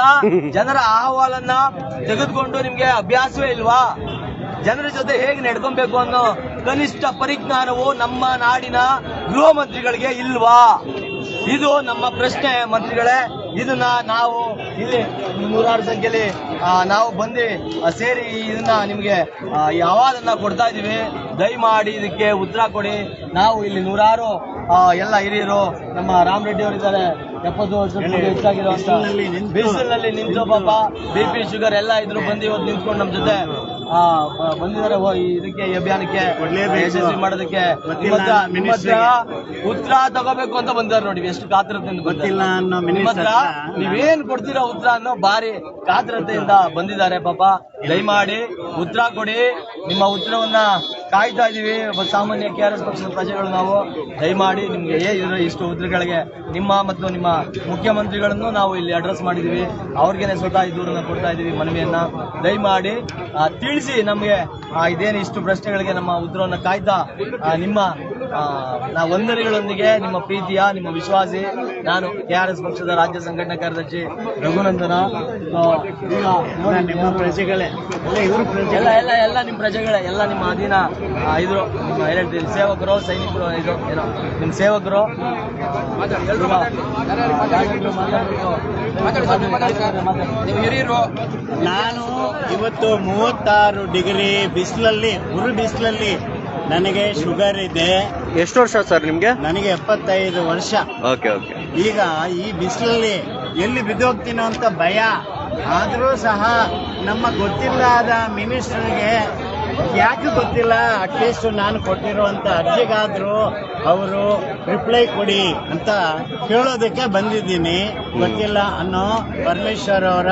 ಜನರ ಅಹವಾಲನ್ನ ತೆಗೆದುಕೊಂಡು ನಿಮ್ಗೆ ಅಭ್ಯಾಸವೇ ಇಲ್ವಾ? ಜನರ ಜೊತೆ ಹೇಗೆ ನಡ್ಕೊಬೇಕು ಅನ್ನೋ ಕನಿಷ್ಠ ಪರಿಜ್ಞಾನವು ನಮ್ಮ ನಾಡಿನ ಗೃಹ ಮಂತ್ರಿಗಳಿಗೆ ಇಲ್ವಾ? ಇದು ನಮ್ಮ ಪ್ರಶ್ನೆ ಮಂತ್ರಿಗಳೇ. ಇದನ್ನ ನಾವು ಇಲ್ಲಿ 100 ಸಂಖ್ಯೆಯಲ್ಲಿ ನಾವು ಬಂದು ಸೇರಿ ಇದನ್ನ ನಿಮ್ಗೆ ಈ ಅಹವಾಲನ್ನ ಕೊಡ್ತಾ ಇದೀವಿ. ದಯಮಾಡಿ ಇದಕ್ಕೆ ಉತ್ತರ ಕೊಡಿ. ನಾವು ಇಲ್ಲಿ 100 ಎಲ್ಲ ಹಿರಿಯರು, ನಮ್ಮ ರಾಮರೆಡ್ಡಿ ಅವರಿದ್ದಾರೆ, 70 ವರ್ಷಕ್ಕೂ ಹೆಚ್ಚಾಗಿರುವಂತ ಬಿಸಿಲಿನಲ್ಲಿ ನಿಂತು ಪಾಪ BP ಶುಗರ್ ಎಲ್ಲ ಇದ್ರು, ಬಂದು ಇವತ್ತು ನಿಂತ್ಕೊಂಡು ನಮ್ಮ ಜೊತೆ ಬಂದಿದ್ದಾರೆ ಇದಕ್ಕೆ, ಈ ಅಭಿಯಾನಕ್ಕೆ ಯಶಸ್ವಿ ಮಾಡೋದಕ್ಕೆ. ನಿಮ್ಮ ಹತ್ರ ಉತ್ತರ ತಗೋಬೇಕು ಅಂತ ಬಂದಿದ್ದಾರೆ ನೋಡಿ, ಎಷ್ಟು ಕಾತರತೆಯಿಂದ ಗೊತ್ತಿಲ್ಲ ಅನ್ನೋ ನಿಮ್ಮ ಹತ್ರ ನೀವೇನ್ ಕೊಡ್ತೀರೋ ಉತ್ತರ ಅನ್ನೋ ಭಾರಿ ಕಾತರತೆಯಿಂದ ಬಂದಿದ್ದಾರೆ ಪಾಪ. ದಯಮಾಡಿ ಉತ್ತರ ಕೊಡಿ. ನಿಮ್ಮ ಉತ್ತರವನ್ನ ಕಾಯ್ತಾ ಇದೀವಿ. ಒಬ್ಬ ಸಾಮಾನ್ಯ KRS ಪಕ್ಷದ ಪ್ರಜೆಗಳು ನಾವು. ದಯಮಾಡಿ ನಿಮ್ಗೆ ಇಷ್ಟು ಉತ್ತರಗಳಿಗೆ ನಿಮ್ಮ ಮತ್ತು ನಿಮ್ಮ ಮುಖ್ಯಮಂತ್ರಿಗಳನ್ನು ನಾವು ಇಲ್ಲಿ ಅಡ್ರೆಸ್ ಮಾಡಿದೀವಿ. ಅವ್ರಿಗೇನೆ ಸ್ವತಃ ಈ ದೂರನ್ನ ಕೊಡ್ತಾ ಇದೀವಿ, ಮನವಿಯನ್ನ. ದಯಮಾಡಿ ತಿಳಿಸಿ ನಮ್ಗೆ ಇದೇನು ಇಷ್ಟು ಪ್ರಶ್ನೆಗಳಿಗೆ ನಮ್ಮ ಉತ್ತರವನ್ನ ಕಾಯ್ತಾ ನಿಮ್ಮ ವಂದನೆಗಳೊಂದಿಗೆ, ನಿಮ್ಮ ಪ್ರೀತಿಯ, ನಿಮ್ಮ ವಿಶ್ವಾಸಿ ನಾನು KRS ಪಕ್ಷದ ರಾಜ್ಯ ಸಂಘಟನಾ ಕಾರ್ಯದರ್ಶಿ ರಘುನಂದನ. ಈಗ ನೋಡಿ, ನಿಮ್ಮ ಪ್ರಜೆಗಳೇ ಎಲ್ಲ ನಿಮ್ಮ ಪ್ರಜೆಗಳೇ, ಎಲ್ಲ ನಿಮ್ಮ ಅಧೀನ ಇದ್ರು, ನಿಮ್ಮ ಹೇಳ್ತೀವಿ ಸೇವಕರು, ಸೈನಿಕರು, ಇದು ಏನೋ ನಿಮ್ಮ ಸೇವಕರು. ನೀವು ಹಿರಿಯರು. ನಾನು ಇವತ್ತು 36 ಡಿಗ್ರಿ ಬಿಸಿಲಲ್ಲಿ, ಉರು ಬಿಸಿಲಲ್ಲಿ ನನಗೆ ಶುಗರ್ ಇದೆ. ಎಷ್ಟು ವರ್ಷ ಸರ್ ನಿಮ್ಗೆ? ನನಗೆ 75 ವರ್ಷ. Okay okay. ಈಗ ಈ ಬಿಸಿಲಲ್ಲಿ ಎಲ್ಲಿ ಬಿದ್ದೋಗ್ತೀನೋ ಅಂತ ಭಯ. ಆದರೂ ಸಹ ನಮ್ಮ ಗೊತ್ತಿಲ್ಲದ ಮಿನಿಸ್ಟರ್ಗೆ ಯಾಕೆ ಗೊತ್ತಿಲ್ಲ, ಅಟ್ಲೀಸ್ಟ್ ನಾನು ಕೊಟ್ಟಿರುವಂತ ಅರ್ಜಿಗಾದ್ರೂ ಅವರು ರಿಪ್ಲೈ ಕೊಡಿ ಅಂತ ಕೇಳೋದಕ್ಕೆ ಬಂದಿದ್ದೀನಿ. ಗೊತ್ತಿಲ್ಲ ಅನ್ನೋ ಪರಮೇಶ್ವರ್ ಅವರ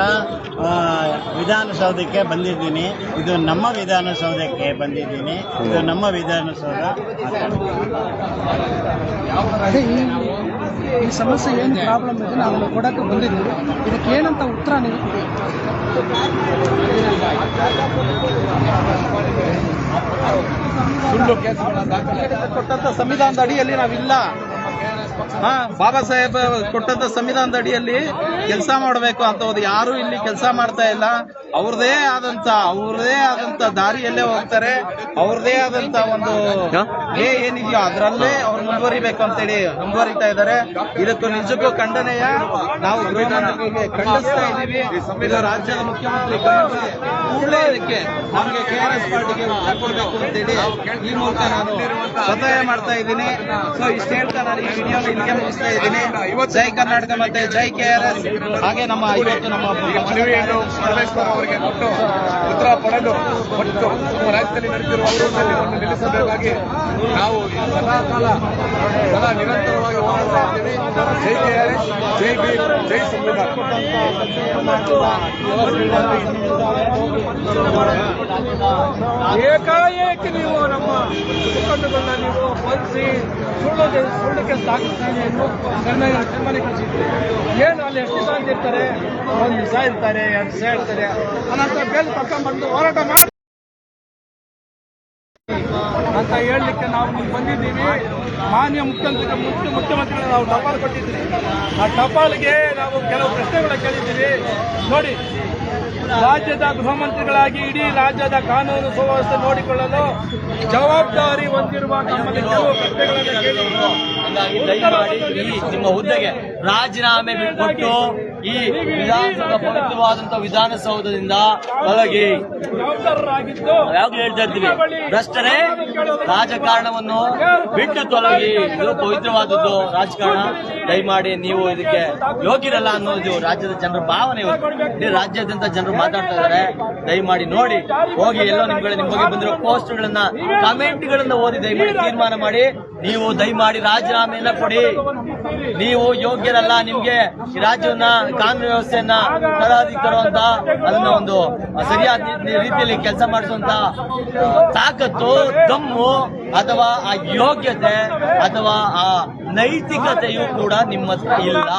ವಿಧಾನಸೌಧಕ್ಕೆ ಬಂದಿದ್ದೀನಿ. ಇದು ನಮ್ಮ ವಿಧಾನಸೌಧಕ್ಕೆ ಬಂದಿದ್ದೀನಿ. ಇದು ನಮ್ಮ ವಿಧಾನಸೌಧ. ಈ ಸಮಸ್ಯೆ ಏನು ಪ್ರಾಬ್ಲಮ್ ಇದೆ ನಾವು ಕೊಡಕ್ಕೆ ಬಂದಿದ್ದೀವಿ. ಇದಕ್ಕೆ ಏನಂತ ಉತ್ತರ ನೀವು ಸುಳ್ಳು ಕೇಸುಗಳನ್ನ ಕೊಟ್ಟಂತ ಸಂವಿಧಾನದ ಅಡಿಯಲ್ಲಿ ನಾವಿಲ್ಲ. ಬಾಬಾ ಸಾಹೇಬ್ ಕೊಟ್ಟಂತ ಸಂವಿಧಾನದ ಅಡಿಯಲ್ಲಿ ಕೆಲಸ ಮಾಡಬೇಕು ಅಂತ ಹೋದ್ ಯಾರು ಇಲ್ಲಿ ಕೆಲಸ ಮಾಡ್ತಾ ಇಲ್ಲ. ಅವ್ರದೇ ಆದಂತ ದಾರಿಯಲ್ಲೇ ಹೋಗ್ತಾರೆ. ಅವ್ರದೇ ಆದಂತ ಒಂದು ಏನಿದೆಯೋ ಅದರಲ್ಲೇ ಅವ್ರು ಮುಂದುವರಿಬೇಕು ಅಂತೇಳಿ ಮುಂದುವರಿತಾ ಇದ್ದಾರೆ. ಇದಕ್ಕೂ ನಿಜಕ್ಕೂ ಖಂಡನೆಯ ನಾವು ಗೃಹ ಮಂತ್ರಿಗೆ ಖಂಡಿಸ್ತಾ ಇದ್ದೀವಿ. ಇದು ರಾಜ್ಯದ ಮುಖ್ಯಮಂತ್ರಿ ಕೂಡಲೇ ಇದಕ್ಕೆ ನಮಗೆ KRS ಪಾರ್ಟಿಗೆ ಉತ್ತರ ಕೊಡಬೇಕು ಅಂತೇಳಿ ಈ ಮೂಲಕ ನಾನು ಒತ್ತಾಯ ಮಾಡ್ತಾ ಇದ್ದೀನಿ. ಸೊ ಇಷ್ಟು ಹೇಳ್ತಾ ನಾನು ಈ ವಿಡಿಯೋ ಇಲ್ಲಿಗೆ ಮುಗಿಸ್ತಾ ಇದ್ದೀನಿ. ಜೈ ಕರ್ನಾಟಕ ಮತ್ತೆ ಜೈ KRS. ಹಾಗೆ ನಮ್ಮ ಇವತ್ತು ನಮ್ಮ ಮನವಿಯನ್ನು ಪರಮೇಶ್ವರ್ ಅವರಿಗೆ ಕೊಟ್ಟು ಉತ್ತರ ಪಡೆದು ಮತ್ತು ನಮ್ಮ ರಾಜ್ಯದಲ್ಲಿ ನಡೆದಿರುವ ಅಭಿವೃದ್ಧಿಯನ್ನು ನಿಲ್ಲಿಸಬೇಕಾಗಿ ನಾವು ಸದಾ ನಿರಂತರವಾಗಿ ಹೋರಾಡ್ತಾ ಇದ್ದೀವಿ. ಜೈ KRS, ಜೈ ಭೀಮ್, ಜೈ ಸಂವಿಧಾನ. ಏಕಾಏಕಿ ನೀವು ನಮ್ಮ ಮುಖಂಡಗಳನ್ನ ನೀವು ಬಂಧಿಸಿ ಸುಳ್ಳಿಗೆ ಸಾಗಿಸ್ತಾನೆ ಕಳಿಸಿದ್ರು. ಏನು ಅಲ್ಲಿ ಎಷ್ಟು ದಿವಸ ಇರ್ತಾರೆ? 1 ದಿವಸ ಇರ್ತಾರೆ, 2 ದಿವಸ ಇರ್ತಾರೆ. ಅನಂತರ ಬೇಲ್ ಕರ್ಕೊಂಡ್ಬಂದು ಹೋರಾಟ ಮಾಡಿ ಅಂತ ಹೇಳಲಿಕ್ಕೆ ನಾವು ಇಲ್ಲಿ ಬಂದಿದ್ದೀವಿ. ಮಾನ್ಯ ಮುಖ್ಯಮಂತ್ರಿಗಳು ನಾವು ಟಪಾಲು ಕೊಟ್ಟಿದ್ದೀವಿ. ಆ ಟಪಾಲಿಗೆ ನಾವು ಕೆಲವು ಪ್ರಶ್ನೆಗಳ ಕೇಳಿದ್ದೀವಿ. ನೋಡಿ, ರಾಜ್ಯದ ಗೃಹ ಮಂತ್ರಿಗಳಾಗಿ ಇಡೀ ರಾಜ್ಯದ ಕಾನೂನು ಸುವ್ಯವಸ್ಥೆ ನೋಡಿಕೊಳ್ಳಲು ಜವಾಬ್ದಾರಿ ಹೊಂದಿರುವ ನಮ್ಮಲ್ಲಿ ಕೆಲವು ಪ್ರಶ್ನೆಗಳನ್ನು ಕೇಳಿದ್ರು. ನಿಮ್ಮ ಹುದ್ದೆಗೆ ರಾಜೀನಾಮೆ ಕೊಟ್ಟು ಈ ವಿಧಾನಸೌಧ ಪವಿತ್ರವಾದಂತಹ ವಿಧಾನಸೌಧದಿಂದ ತೊಲಗಿ. ಜವಾಬ್ದಾರರಾಗಿದ್ದು ಯಾವಾಗಲೂ ಹೇಳ್ತಾ ಇರ್ತೀವಿ, ಭ್ರಷ್ಟರೇ ರಾಜಕಾರಣವನ್ನು ಬಿಟ್ಟು ತೊಲಗಿ. ಇದು ಪವಿತ್ರವಾದದ್ದು ರಾಜಕಾರಣ. ದಯಮಾಡಿ ನೀವು ಇದಕ್ಕೆ ಯೋಗ್ಯರಲ್ಲ ಅನ್ನೋದು ರಾಜ್ಯದ ಜನರ ಭಾವನೆ. ಇಡೀ ರಾಜ್ಯಾದ್ಯಂತ ಜನರು ಮಾತಾಡ್ತಾ ಇದ್ದಾರೆ. ದಯಮಾಡಿ ನೋಡಿ, ಹೋಗಿ ಎಲ್ಲೋ ನಿಮ್ಮ ಬಗ್ಗೆ ಬಂದಿರೋ ಪೋಸ್ಟ್ಗಳನ್ನ, ಕಮೆಂಟ್ಗಳನ್ನ ಓದಿ ದಯಮಾಡಿ ತೀರ್ಮಾನ ಮಾಡಿ. ನೀವು ದಯಮಾಡಿ ರಾಜೀನಾಮೆಯನ್ನ ಕೊಡಿ. ನೀವು ಯೋಗ್ಯರಲ್ಲ. ನಿಮ್ಗೆ ಈ ರಾಜ್ಯವನ್ನ, ಕಾನೂನು ವ್ಯವಸ್ಥೆಯನ್ನ ತರುವಂತ, ಅದನ್ನ ಒಂದು ಸರಿಯಾದ ರೀತಿಯಲ್ಲಿ ಕೆಲಸ ಮಾಡಿಸುವಂತ ತಾಕತ್ತು, ದಮ್ಮು ಅಥವಾ ಆ ಯೋಗ್ಯತೆ ಅಥವಾ ಆ ನೈತಿಕತೆಯೂ ಕೂಡ ನಿಮ್ಮ ಹತ್ರ ಇಲ್ಲ.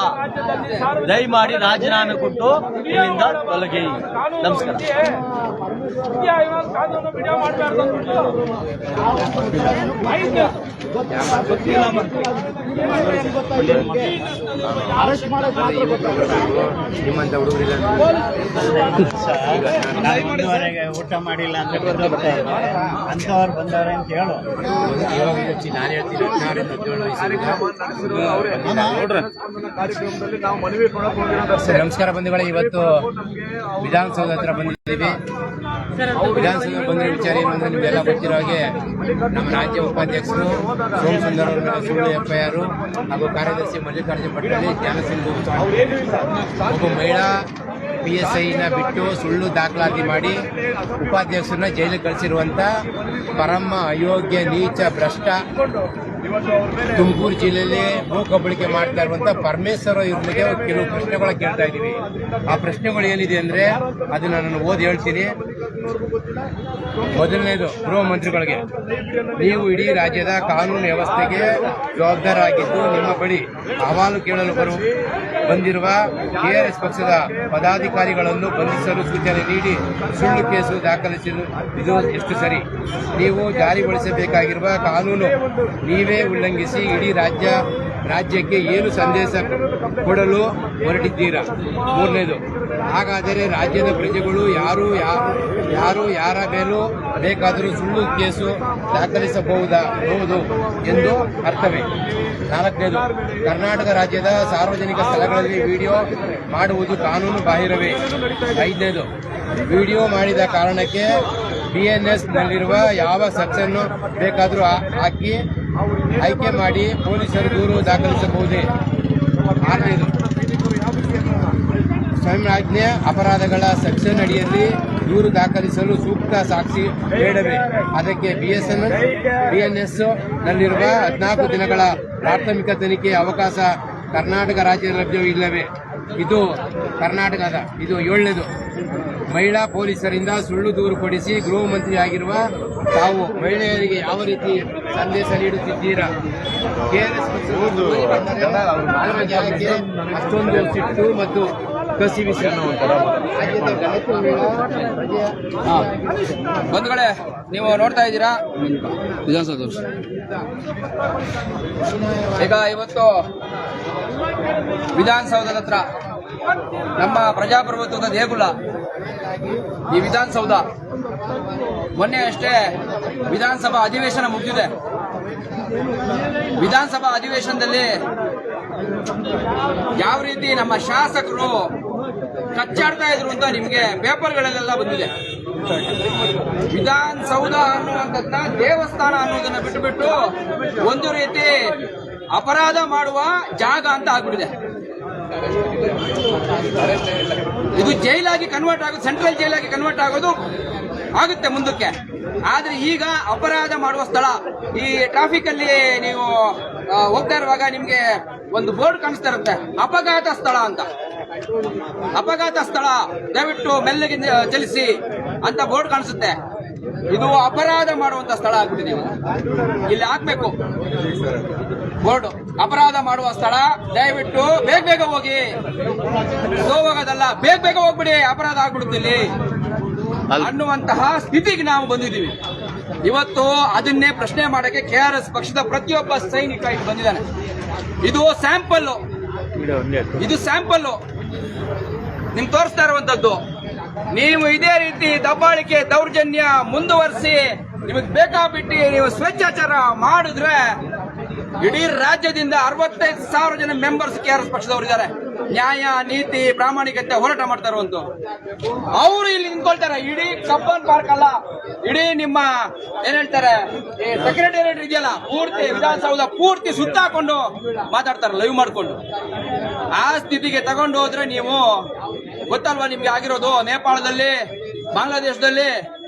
ದಯಮಾಡಿ ರಾಜೀನಾಮೆ ಕೊಟ್ಟು ಇಲ್ಲಿಂದ ತೊಲಗಿ. ನಮಸ್ಕಾರ. ನಿಮ್ಮಂತ ಹುಡುಗರಿಗೆ ಊಟ ಮಾಡಿಲ್ಲ ಅಂತ ಅಂತವ್ರು ಬಂದವ್ರೆ ಅಂತ ಹೇಳು. ನಾನು ಹೇಳ್ತೀನಿ 16-17 ಕಾರ್ಯಕ್ರಮದಲ್ಲಿ ನಾವು ಮನವಿ ಕೊಡಬಹುದು. ನಮಸ್ಕಾರ ಬಂಧುಗಳೇ, ಇವತ್ತು ವಿಧಾನಸೌಧ ಹತ್ರ ಬಂದಿದ್ದೀವಿ. ವಿಧಾನಸೌಧ ಬಂದಿರೋ ವಿಚಾರ ಏನು ಅಂದ್ರೆ ನಿಮಗೆಲ್ಲ ಗೊತ್ತಿರೋ ಹಾಗೆ ನಮ್ಮ ರಾಜ್ಯ ಉಪಾಧ್ಯಕ್ಷರು ಸೋಮಸುಂದರ್ ಅವರ ಮೇಲೆ ಸುಳ್ಳು FIR ಹಾಗೂ ಕಾರ್ಯದರ್ಶಿ ಮಲ್ಲಿಕಾರ್ಜುನ ಭಟ್ಟಳ್ಳಿ ಜ್ಞಾನಸಿಂಗ್ ಒಬ್ಬ ಮಹಿಳಾ PSIನ ಬಿಟ್ಟು ಸುಳ್ಳು ದಾಖಲಾತಿ ಮಾಡಿ ಉಪಾಧ್ಯಕ್ಷರನ್ನ ಜೈಲಿಗೆ ಕಳಿಸಿರುವಂತ ಪರಮ ಅಯೋಗ್ಯ, ನೀಚ, ಭ್ರಷ್ಟ ತುಮಕೂರು ಜಿಲ್ಲೆಯಲ್ಲಿ ಭೂ ಕಬಳಿಕೆ ಮಾಡ್ತಾ ಇರುವಂತ ಪರಮೇಶ್ವರ್ ಇವ್ರಿಗೆ ಕೆಲವು ಪ್ರಶ್ನೆಗಳ ಕೇಳ್ತಾ ಇದ್ದೀವಿ. ಆ ಪ್ರಶ್ನೆಗಳು ಏನಿದೆ ಅಂದ್ರೆ ಅದನ್ನ ನಾನು ಓದಿ ಹೇಳ್ತೀನಿ. ಮೊದಲನೇದು, ಗೃಹ ಮಂತ್ರಿಗಳಿಗೆ, ನೀವು ಇಡೀ ರಾಜ್ಯದ ಕಾನೂನು ವ್ಯವಸ್ಥೆಗೆ ಜವಾಬ್ದಾರರಾಗಿದ್ದು ನಿಮ್ಮ ಬಳಿ ಅಹವಾಲು ಕೇಳಲು ಬಂದಿರುವ KRS ಪಕ್ಷದ ಪದಾಧಿಕಾರಿಗಳನ್ನು ಬಂಧಿಸಲು ಸೂಚನೆ ನೀಡಿ ಸುಳ್ಳು ಕೇಸು ದಾಖಲಿಸಿದ್ದು ಇದು ಎಷ್ಟು ಸರಿ? ನೀವು ಜಾರಿಗೊಳಿಸಬೇಕಾಗಿರುವ ಕಾನೂನು ನೀವೇ ಉಲ್ಲಂಘಿಸಿ ಇಡೀ ರಾಜ್ಯಕ್ಕೆ ಏನು ಸಂದೇಶ ಕೊಡಲು ಹೊರಟಿದ್ದೀರಾ? ಮೂರನೇದು, ಹಾಗಾದರೆ ರಾಜ್ಯದ ಪ್ರಜೆಗಳು ಯಾರು ಯಾರ ಮೇಲೂ ಬೇಕಾದರೂ ಸುಳ್ಳು ಕೇಸು ದಾಖಲಿಸಬಹುದು ಎಂದು ಅರ್ಥವೇ? ನಾಲ್ಕನೇದು, ಕರ್ನಾಟಕ ರಾಜ್ಯದ ಸಾರ್ವಜನಿಕ ಸ್ಥಳಗಳಲ್ಲಿ ವಿಡಿಯೋ ಮಾಡುವುದು ಕಾನೂನು ಬಾಹಿರವೇ? ಐದನೇದು, ವಿಡಿಯೋ ಮಾಡಿದ ಕಾರಣಕ್ಕೆ BNS ನಲ್ಲಿರುವ ಯಾವ ಸೆಕ್ಷನ್ ಬೇಕಾದರೂ ಆಯ್ಕೆ ಮಾಡಿ ಪೊಲೀಸರು ದೂರು ದಾಖಲಿಸಬಹುದೇ? ಆರನೇದು, ಸಂಜ್ಞೆ ಅಪರಾಧಗಳ ಸೆಕ್ಷನ್ ಅಡಿಯಲ್ಲಿ ದೂರು ದಾಖಲಿಸಲು ಸೂಕ್ತ ಸಾಕ್ಷಿ ಬೇಡವೇ? ಅದಕ್ಕೆ BNS ನಲ್ಲಿರುವ 14 ದಿನಗಳ ಪ್ರಾಥಮಿಕ ತನಿಖೆ ಅವಕಾಶ ಕರ್ನಾಟಕ ರಾಜ್ಯ ಲಭ್ಯವಿಲ್ಲವೇ? ಇದು ಕರ್ನಾಟಕದ. ಇದು 7ನೇದು, ಮಹಿಳಾ ಪೊಲೀಸರಿಂದ ಸುಳ್ಳು ದೂರು ಕೊಡಿಸಿ ಗೃಹ ಮಂತ್ರಿಯಾಗಿರುವ ತಾವು ಮಹಿಳೆಯರಿಗೆ ಯಾವ ರೀತಿ ಸಂದೇಶ ನೀಡುತ್ತಿದ್ದೀರಾ? KRS ಅಷ್ಟೊಂದು ಸಿಟ್ಟು ಮತ್ತು ಕಸಿವಿಸಿ ಬಂಧುಗಳೇ, ನೀವು ನೋಡ್ತಾ ಇದ್ದೀರಾ ವಿಧಾನಸೌಧ. ಈಗ ಇವತ್ತು ವಿಧಾನಸೌಧದ ಹತ್ರ ನಮ್ಮ ಪ್ರಜಾಪ್ರಭುತ್ವದ ದೇಗುಲ ಈ ವಿಧಾನಸೌಧ. ಮೊನ್ನೆ ಅಷ್ಟೇ ವಿಧಾನಸಭಾ ಅಧಿವೇಶನ ಮುಗಿದಿದೆ. ವಿಧಾನಸಭಾ ಅಧಿವೇಶನದಲ್ಲಿ ಯಾವ ರೀತಿ ನಮ್ಮ ಶಾಸಕರು ಕಚ್ಚಾಡ್ತಾ ಇದ್ರು ಅಂತ ನಿಮಗೆ ಪೇಪರ್ಗಳಲ್ಲೆಲ್ಲ ಬಂದಿದೆ. ವಿಧಾನಸೌಧ ಅನ್ನುವಂಥದ್ನ ದೇವಸ್ಥಾನ ಅನ್ನೋದನ್ನ ಬಿಟ್ಟು ಒಂದು ರೀತಿ ಅಪರಾಧ ಮಾಡುವ ಜಾಗ ಅಂತ ಆಗ್ಬಿಟ್ಟಿದೆ. ಇದು ಜೈಲಾಗಿ ಕನ್ವರ್ಟ್ ಆಗೋದು, ಸೆಂಟ್ರಲ್ ಜೈಲಾಗಿ ಕನ್ವರ್ಟ್ ಆಗೋದು ಆಗುತ್ತೆ ಮುಂದಕ್ಕೆ. ಆದ್ರೆ ಈಗ ಅಪರಾಧ ಮಾಡುವ ಸ್ಥಳ. ಈ ಟ್ರಾಫಿಕ್ ಅಲ್ಲಿ ನೀವು ಹೋಗ್ತಾ ಇರುವಾಗ ನಿಮ್ಗೆ ಒಂದು ಬೋರ್ಡ್ ಕಾಣಿಸ್ತಾ ಇರುತ್ತೆ, ಅಪಘಾತ ಸ್ಥಳ ಅಂತ. ಅಪಘಾತ ಸ್ಥಳ, ದಯವಿಟ್ಟು ಮೆಲ್ಲಗೆ ಚಲಿಸಿ ಅಂತ ಬೋರ್ಡ್ ಕಾಣಿಸುತ್ತೆ. ಇದು ಅಪರಾಧ ಮಾಡುವಂತ ಸ್ಥಳ ಆಗ್ಬಿಟ್ಟಿದೆ. ಇಲ್ಲಿ ಹಾಕ್ಬೇಕು ಬೋರ್ಡ್, ಅಪರಾಧ ಮಾಡುವ ಸ್ಥಳ, ದಯವಿಟ್ಟು ಬೇಗ ಹೋಗಿ. ಹೋಗೋದಲ್ಲ, ಬೇಗ ಹೋಗ್ಬಿಡಿ, ಅಪರಾಧ ಆಗ್ಬಿಡುತ್ತೆ ಇಲ್ಲಿ ಅನ್ನುವಂತಹ ಸ್ಥಿತಿಗೆ ನಾವು ಬಂದಿದ್ದೀವಿ. ಇವತ್ತು ಅದನ್ನೇ ಪ್ರಶ್ನೆ ಮಾಡಕ್ಕೆ KRS ಪಕ್ಷದ ಪ್ರತಿಯೊಬ್ಬ ಸೈನಿಕ ಇಲ್ಲಿ ಬಂದಿದ್ದಾನೆ. ಇದು ಸ್ಯಾಂಪಲ್, ನಿಮ್ಗೆ ತೋರಿಸ್ತಾ ಇರುವಂತದ್ದು. ನೀವು ಇದೇ ರೀತಿ ದಬ್ಬಾಳಿಕೆ ದೌರ್ಜನ್ಯ ಮುಂದುವರಿಸಿ ನಿಮಗೆ ಬೇಕಾಬಿಟ್ಟು ನೀವು ಸ್ವೇಚ್ಛಾಚಾರ ಮಾಡಿದ್ರೆ ಇಡೀ ರಾಜ್ಯದಿಂದ 65,000 ಜನ ಮೆಂಬರ್ಸ್ KRS ಪಕ್ಷದವರು ಇದ್ದಾರೆ. ನ್ಯಾಯ, ನೀತಿ, ಪ್ರಾಮಾಣಿಕತೆ ಹೋರಾಟ ಮಾಡ್ತಾ ಇರುವಂತ ಅವರು ಇಲ್ಲಿ ನಿಂತ್ಕೊಳ್ತಾರೆ. ಇಡೀ ಕಬ್ಬನ್ ಪಾರ್ಕ್ ಅಲ್ಲ, ಇಡೀ ನಿಮ್ಮ ಏನ್ ಹೇಳ್ತಾರೆ ಸೆಕ್ರೆಟೇರಿಯೇಟ್ ಇದೆಯಲ್ಲ, ಪೂರ್ತಿ ವಿಧಾನಸೌಧ ಪೂರ್ತಿ ಸುತ್ತಾಕೊಂಡು ಮಾತಾಡ್ತಾರೆ ಲೈವ್ ಮಾಡ್ಕೊಂಡು. ಆ ಸ್ಥಿತಿಗೆ ತಗೊಂಡು ಹೋದ್ರೆ ನೀವು ಗೊತ್ತಲ್ವಾ ನಿಮ್ಗೆ ಆಗಿರೋದು? ನೇಪಾಳದಲ್ಲಿ, ಬಾಂಗ್ಲಾದೇಶದಲ್ಲಿ,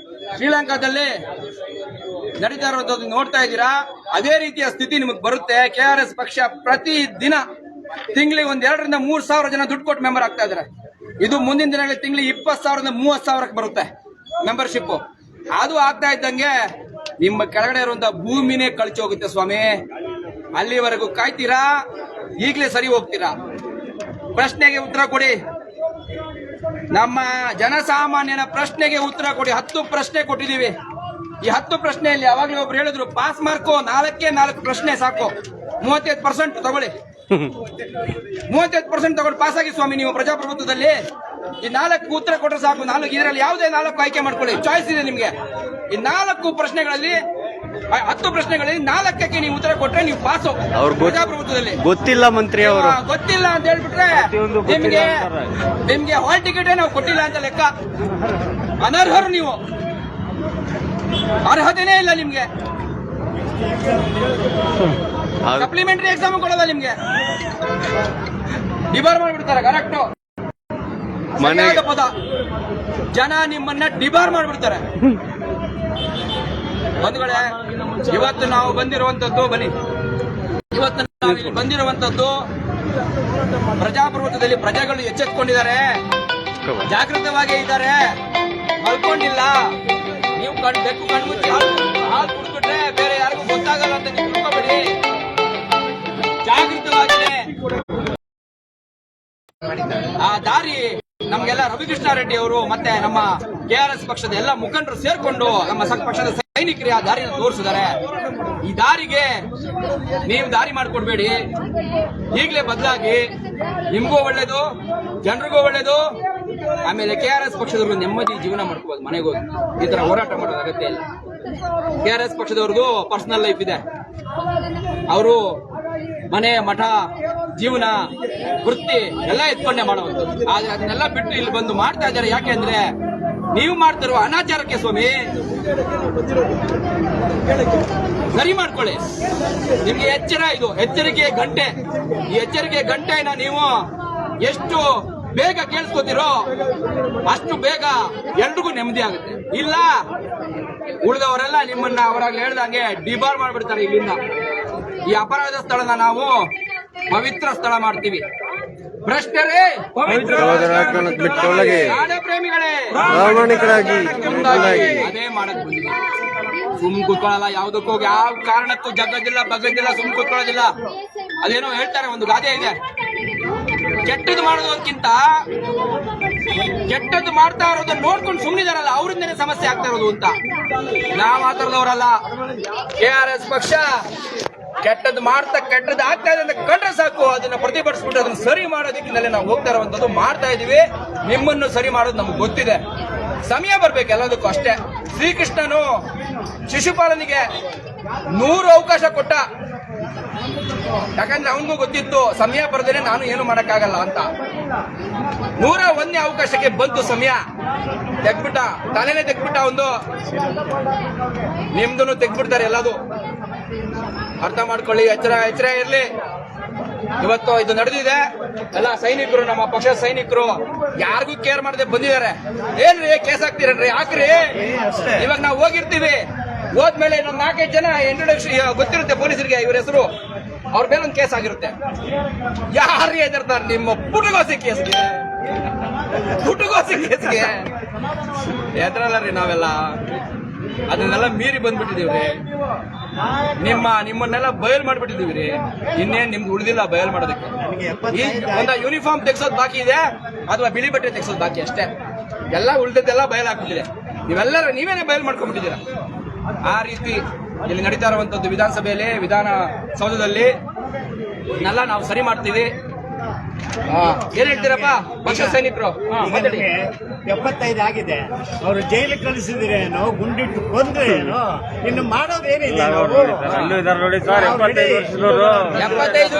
ಶ್ರೀಲಂಕಾದಲ್ಲಿ ನಡೀತಾ ಇರೋದು ನೋಡ್ತಾ ಇದ್ದೀರಾ. ಅದೇ ರೀತಿಯ ಸ್ಥಿತಿ ನಿಮಗೆ ಬರುತ್ತೆ. KRS ಪಕ್ಷ ಪ್ರತಿ ದಿನ ತಿಂಗಳಿಗೆ 1,000 ರಿಂದ 3,000 ಜನ ದುಡ್ಡು ಕೊಟ್ಟು ಮೆಂಬರ್ ಆಗ್ತಾ ಇದ್ದಾರೆ. ಇದು ಮುಂದಿನ ದಿನಗಳಲ್ಲಿ ತಿಂಗಳಿಗೆ 20,000 ರಿಂದ 30,000 ಬರುತ್ತೆ ಮೆಂಬರ್ಶಿಪ್. ಅದು ಆಗ್ತಾ ಇದ್ದಂಗೆ ನಿಮ್ಮ ಕೆಳಗಡೆ ಇರುವಂತಹ ಭೂಮಿನೇ ಕಳಚಿ ಹೋಗುತ್ತೆ ಸ್ವಾಮಿ. ಅಲ್ಲಿವರೆಗೂ ಕಾಯ್ತೀರಾ? ಈಗಲೇ ಸರಿ ಹೋಗ್ತೀರಾ? ಪ್ರಶ್ನೆಗೆ ಉತ್ತರ ಕೊಡಿ. ನಮ್ಮ ಜನಸಾಮಾನ್ಯನ ಪ್ರಶ್ನೆಗೆ ಉತ್ತರ ಕೊಡಿ. 10 ಪ್ರಶ್ನೆ ಕೊಟ್ಟಿದ್ದೀವಿ. ಈ 10 ಪ್ರಶ್ನೆಯಲ್ಲಿ ಯಾವಾಗಲೂ ಒಬ್ರು ಹೇಳಿದ್ರು ಪಾಸ್ ಮಾರ್ಕು 4 ಪ್ರಶ್ನೆ ಸಾಕು, 35% ತಗೊಳ್ಳಿ. 35% ತಗೊಂಡು ಪಾಸ್ ಆಗಿ ಸ್ವಾಮಿ ನೀವು ಪ್ರಜಾಪ್ರಭುತ್ವದಲ್ಲಿ. ಈ 4 ಉತ್ತರ ಕೊಟ್ಟರೆ ಸಾಕು. 4 ಇದರಲ್ಲಿ ಯಾವುದೇ 4 ಆಯ್ಕೆ ಮಾಡ್ಕೊಳ್ಳಿ, ಚಾಯ್ಸ್ ಇದೆ ನಿಮ್ಗೆ. ಈ 4 ಪ್ರಶ್ನೆಗಳಲ್ಲಿ 10 ಪ್ರಶ್ನೆಗಳಲ್ಲಿ 4ಕ್ಕೆ ನೀವು ಉತ್ತರ ಕೊಟ್ರೆ ನೀವು ಪಾಸು ಪ್ರಜಾಪ್ರಭುತ್ವದಲ್ಲಿ. ಗೊತ್ತಿಲ್ಲ ಮಂತ್ರಿ ಅವರು, ಗೊತ್ತಿಲ್ಲ ಅಂತ ಹೇಳ್ಬಿಟ್ರೆ ನಿಮ್ಗೆ ಹಾಲ್ ಟಿಕೆಟೇ ನಾವು ಕೊಟ್ಟಿಲ್ಲ ಅಂತ ಲೆಕ್ಕ. ಅನರ್ಹರು ನೀವು, ಅರ್ಹತೆನೇ ಇಲ್ಲ ನಿಮ್ಗೆ. ಸಪ್ಲಿಮೆಂಟರಿ ಎಕ್ಸಾಮ್ ಕೊಡಲ್ಲ ನಿಮ್ಗೆ, ಡಿಬಾರ್ ಮಾಡಿಬಿಡ್ತಾರೆ. ಕರೆಕ್ಟ್ ಸರಿಯಾದ ಪದ. ಜನ ನಿಮ್ಮನ್ನ ಡಿಬಾರ್ ಮಾಡಿಬಿಡ್ತಾರೆ. ಬಂಧುಗಳೇ, ಇವತ್ತು ನಾವು ಬಂದಿರುವಂತದ್ದು, ಬನ್ನಿ, ಇವತ್ತು ನಾವು ಇಲ್ಲಿ ಬಂದಿರುವಂತದ್ದು ಪ್ರಜಾಪ್ರಭುತ್ವದಲ್ಲಿ ಪ್ರಜೆಗಳು ಎಚ್ಚೆತ್ತುಕೊಂಡಿದ್ದಾರೆ, ಜಾಗೃತವಾಗೇ ಇದ್ದಾರೆ, ಮಲ್ಕೊಂಡಿಲ್ಲ. ನೀವು ಬೆಕ್ಕು ಕಣ್ಮುಚ್ಚಿ ಹಾಲು ಕುಡಿದ್ಬಿಟ್ರೆ ಬೇರೆ ಯಾರಿಗೂ ಗೊತ್ತಾಗಲ್ಲ ಅಂತ ನೀವು ತಿಳ್ಕೊಬೇಡಿ. ಜಾಗೃತವಾಗಿದೆ. ಆ ದಾರಿ ನಮ್ಗೆಲ್ಲ ರವಿಕೃಷ್ಣ ರೆಡ್ಡಿ ಅವರು ಮತ್ತೆ ನಮ್ಮ KRS ಪಕ್ಷದ ಎಲ್ಲ ಮುಖಂಡರು ಸೇರ್ಕೊಂಡು, ನಮ್ಮ ಪಕ್ಷದ ಸೈನಿಕರೇ ಆ ದಾರಿನ ತೋರಿಸಿದ್ದಾರೆ. ಈ ದಾರಿಗೆ ನೀವು ದಾರಿ ಮಾಡಿಕೊಡ್ಬೇಡಿ, ಈಗಲೇ ಬದಲಾಗಿ. ನಿಮ್ಗೂ ಒಳ್ಳೇದು, ಜನರಿಗೂ ಒಳ್ಳೇದು. ಆಮೇಲೆ KRS ಪಕ್ಷದವ್ರಿಗೂ ನೆಮ್ಮದಿ ಜೀವನ ಮಾಡ್ಕೋಬಹುದು ಮನೆಗೆ ಹೋಗಿ. ಈ ತರ ಹೋರಾಟ ಮಾಡೋದು ಅಗತ್ಯ ಇಲ್ಲ. KRS ಪಕ್ಷದವ್ರದ್ದು ಪರ್ಸನಲ್ ಲೈಫ್ ಇದೆ. ಅವರು ಮನೆ, ಮಠ, ಜೀವನ, ವೃತ್ತಿ ಎಲ್ಲ ಎತ್ಕೊಂಡೆ ಮಾಡುವಂಥದ್ದು. ಆದ್ರೆ ಅದನ್ನೆಲ್ಲ ಬಿಟ್ಟು ಇಲ್ಲಿ ಬಂದು ಮಾಡ್ತಾ ಇದ್ದಾರೆ. ಯಾಕೆಂದ್ರೆ ನೀವು ಮಾಡ್ತಿರುವ ಅನಾಚಾರಕ್ಕೆ ಸ್ವಾಮಿ ಸರಿ ಮಾಡ್ಕೊಳ್ಳಿ. ನಿಮ್ಗೆ ಎಚ್ಚರ, ಇದು ಎಚ್ಚರಿಕೆ ಗಂಟೆ. ಈ ಎಚ್ಚರಿಕೆ ಗಂಟೆನ ನೀವು ಎಷ್ಟು ಬೇಗ ಕೇಳಿಸ್ಕೊತೀರೋ ಅಷ್ಟು ಬೇಗ ಎಲ್ರಿಗೂ ನೆಮ್ಮದಿ ಆಗುತ್ತೆ. ಇಲ್ಲ ಉಳಿದವರೆಲ್ಲ ನಿಮ್ಮನ್ನ ಅವರಾಗ ಹೇಳ್ದಂಗೆ ಡಿಬಾರ್ ಮಾಡ್ಬಿಡ್ತಾರೆ. ಇಲ್ಲಿಂದ ಈ ಅಪರಾಧ ಸ್ಥಳನ ನಾವು ಪವಿತ್ರ ಸ್ಥಳ ಮಾಡ್ತೀವಿ. ಭ್ರಷ್ಟರೇ, ಪ್ರೇಮಿಗಳೇ, ಅದೇ ಮಾಡಕ್ ಬಂದಿದೆ. ಸುಮ್ ಕೂತ್ಕೊಳ್ಳಲ್ಲ, ಯಾವುದಕ್ಕೂ ಯಾವ ಕಾರಣಕ್ಕೂ ಜಗ್ಗದಿಲ್ಲ, ಬಗ್ಗದಿಲ್ಲ, ಸುಮ್ ಕೂತ್ಕೊಳ್ಳೋದಿಲ್ಲ. ಅದೇನೋ ಹೇಳ್ತಾರೆ, ಒಂದು ಗಾದೆ ಇದೆ, ಕೆಟ್ಟದ್ದು ಮಾಡೋದಕ್ಕಿಂತ ಕೆಟ್ಟದ್ದು ಮಾಡ್ತಾ ಇರೋದನ್ನ ನೋಡ್ಕೊಂಡು ಸುಮ್ಮನಿದಾರಲ್ಲ ಅವರಿಂದನೇ ಸಮಸ್ಯೆ ಆಗ್ತಾ ಇರೋದು ಅಂತ. ನಾವು ಆ ತರದವರಲ್ಲ. KRS ಪಕ್ಷ ಕೆಟ್ಟದ್ದು ಮಾಡ್ತಾ ಕೆಟ್ಟದ್ದು ಆಗ್ತಾ ಇದೆ ಅಂತ ಕಂಡ್ರೆ ಸಾಕು, ಅದನ್ನ ಪ್ರತಿಭಟಿಸ್ಬಿಟ್ಟು ಅದನ್ನ ಸರಿ ಮಾಡೋದಕ್ಕಿಂದಲೇ ನಾವು ಹೋಗ್ತಾ ಇರುವಂತದ್ದು ಮಾಡ್ತಾ ಇದೀವಿ. ನಿಮ್ಮನ್ನು ಸರಿ ಮಾಡೋದು ನಮ್ಗೆ ಗೊತ್ತಿದೆ. ಸಮಯ ಬರ್ಬೇಕು ಎಲ್ಲದಕ್ಕೂ ಅಷ್ಟೇ. ಶ್ರೀಕೃಷ್ಣನು ಶಿಶುಪಾಲನಿಗೆ 100 ಅವಕಾಶ ಕೊಟ್ಟ. ಯಾಕಂದ್ರೆ ಅವನಿಗೂ ಗೊತ್ತಿತ್ತು ಸಮಯ ಬರ್ದೇನೆ ನಾನು ಏನು ಮಾಡಕ್ಕಾಗಲ್ಲ ಅಂತ. 101ನೇ ಅವಕಾಶಕ್ಕೆ ಬಂತು ಸಮಯ, ತೆಗ್ಬಿಟ್ಟ, ತಲೆನೇ ತೆಗ್ಬಿಟ್ಟ. ಒಂದು ನಿಮ್ದು ತೆಗ್ಬಿಡ್ತಾರೆ ಎಲ್ಲದು. ಅರ್ಥ ಮಾಡ್ಕೊಳ್ಳಿ, ಎಚ್ಚರ ಇರ್ಲಿ. ಇವತ್ತು ಇದು ನಡೆದಿದೆ. ಎಲ್ಲ ಸೈನಿಕರು, ನಮ್ಮ ಪಕ್ಷದ ಸೈನಿಕರು ಯಾರಿಗೂ ಕೇರ್ ಮಾಡದೆ ಬಂದಿದ್ದಾರೆ. ಏನ್ರಿ ಕೇಸ್ ಹಾಕ್ತೀರನ್ರಿ? ಹಾಕ್ರಿ. ಇವಾಗ ನಾವು ಹೋಗಿರ್ತೀವಿ, ಹೋದ್ಮೇಲೆ ಇನ್ನೊಂದು 4-5 ಜನ ಇಂಟ್ರೊಡಕ್ಷನ್ ಗೊತ್ತಿರುತ್ತೆ ಪೊಲೀಸರಿಗೆ, ಇವ್ರ ಹೆಸರು, ಅವ್ರ ಮೇಲೆ ಒಂದು ಕೇಸ್ ಆಗಿರುತ್ತೆ. ಯಾರು ಎದುರ್ತಾರೆ ನಿಮ್ಮ ಪುಟಗೋಸಿ ಕೇಸ್ಗೆ? ಎದ್ರಲ್ಲ ರೀ ನಾವೆಲ್ಲ. ಅದನ್ನೆಲ್ಲ ಮೀರಿ ಬಂದ್ಬಿಟ್ಟಿದೀವ್ರಿ. ನಿಮ್ಮನ್ನೆಲ್ಲ ಬಯಲ್ ಮಾಡ್ಬಿಟ್ಟಿದೀವಿ ರೀ. ಇನ್ನೇನ್ ನಿಮ್ದು ಉಳಿದಿಲ್ಲ ಬಯಲ್ ಮಾಡೋದಕ್ಕೆ. ಒಂದು ಯೂನಿಫಾರ್ಮ್ ತೆಗ್ಸೋದು ಬಾಕಿ ಇದೆ, ಅಥವಾ ಬಿಳಿ ಬಟ್ಟೆ ತೆಗ್ಸೋದು ಬಾಕಿ ಅಷ್ಟೇ. ಎಲ್ಲ ಉಳಿದದ್ದೆಲ್ಲ ಬಯಲ್ ಹಾಕ್ಬಿಟ್ಟಿದೆ. ನೀವೇನೇ ಬಯಲ್ ಮಾಡ್ಕೊಂಡ್ಬಿಟ್ಟಿದ್ದೀರಾ. ಆ ರೀತಿ ಇಲ್ಲಿ ನಡೀತಾ ಇರುವಂತದ್ದು ವಿಧಾನಸಭೆಯಲ್ಲಿ, ವಿಧಾನಸೌಧದಲ್ಲಿ ಇದನ್ನೆಲ್ಲ ನಾವು ಸರಿ ಮಾಡ್ತೀವಿ. ಏನ್ ಹೇಳ್ತೀರಪ್ಪ ಪಕ್ಷ ಸೈನಿಕರು? 75 ಆಗಿದೆ, ಅವರು ಜೈಲಿಗೆ ಕಳಿಸಿದ್ರೇನೋ, ಗುಂಡಿಟ್ಟು ಕೊಂದ್ರೇನೋ, ಇನ್ನು ಮಾಡೋದೇನಿದೆ? 75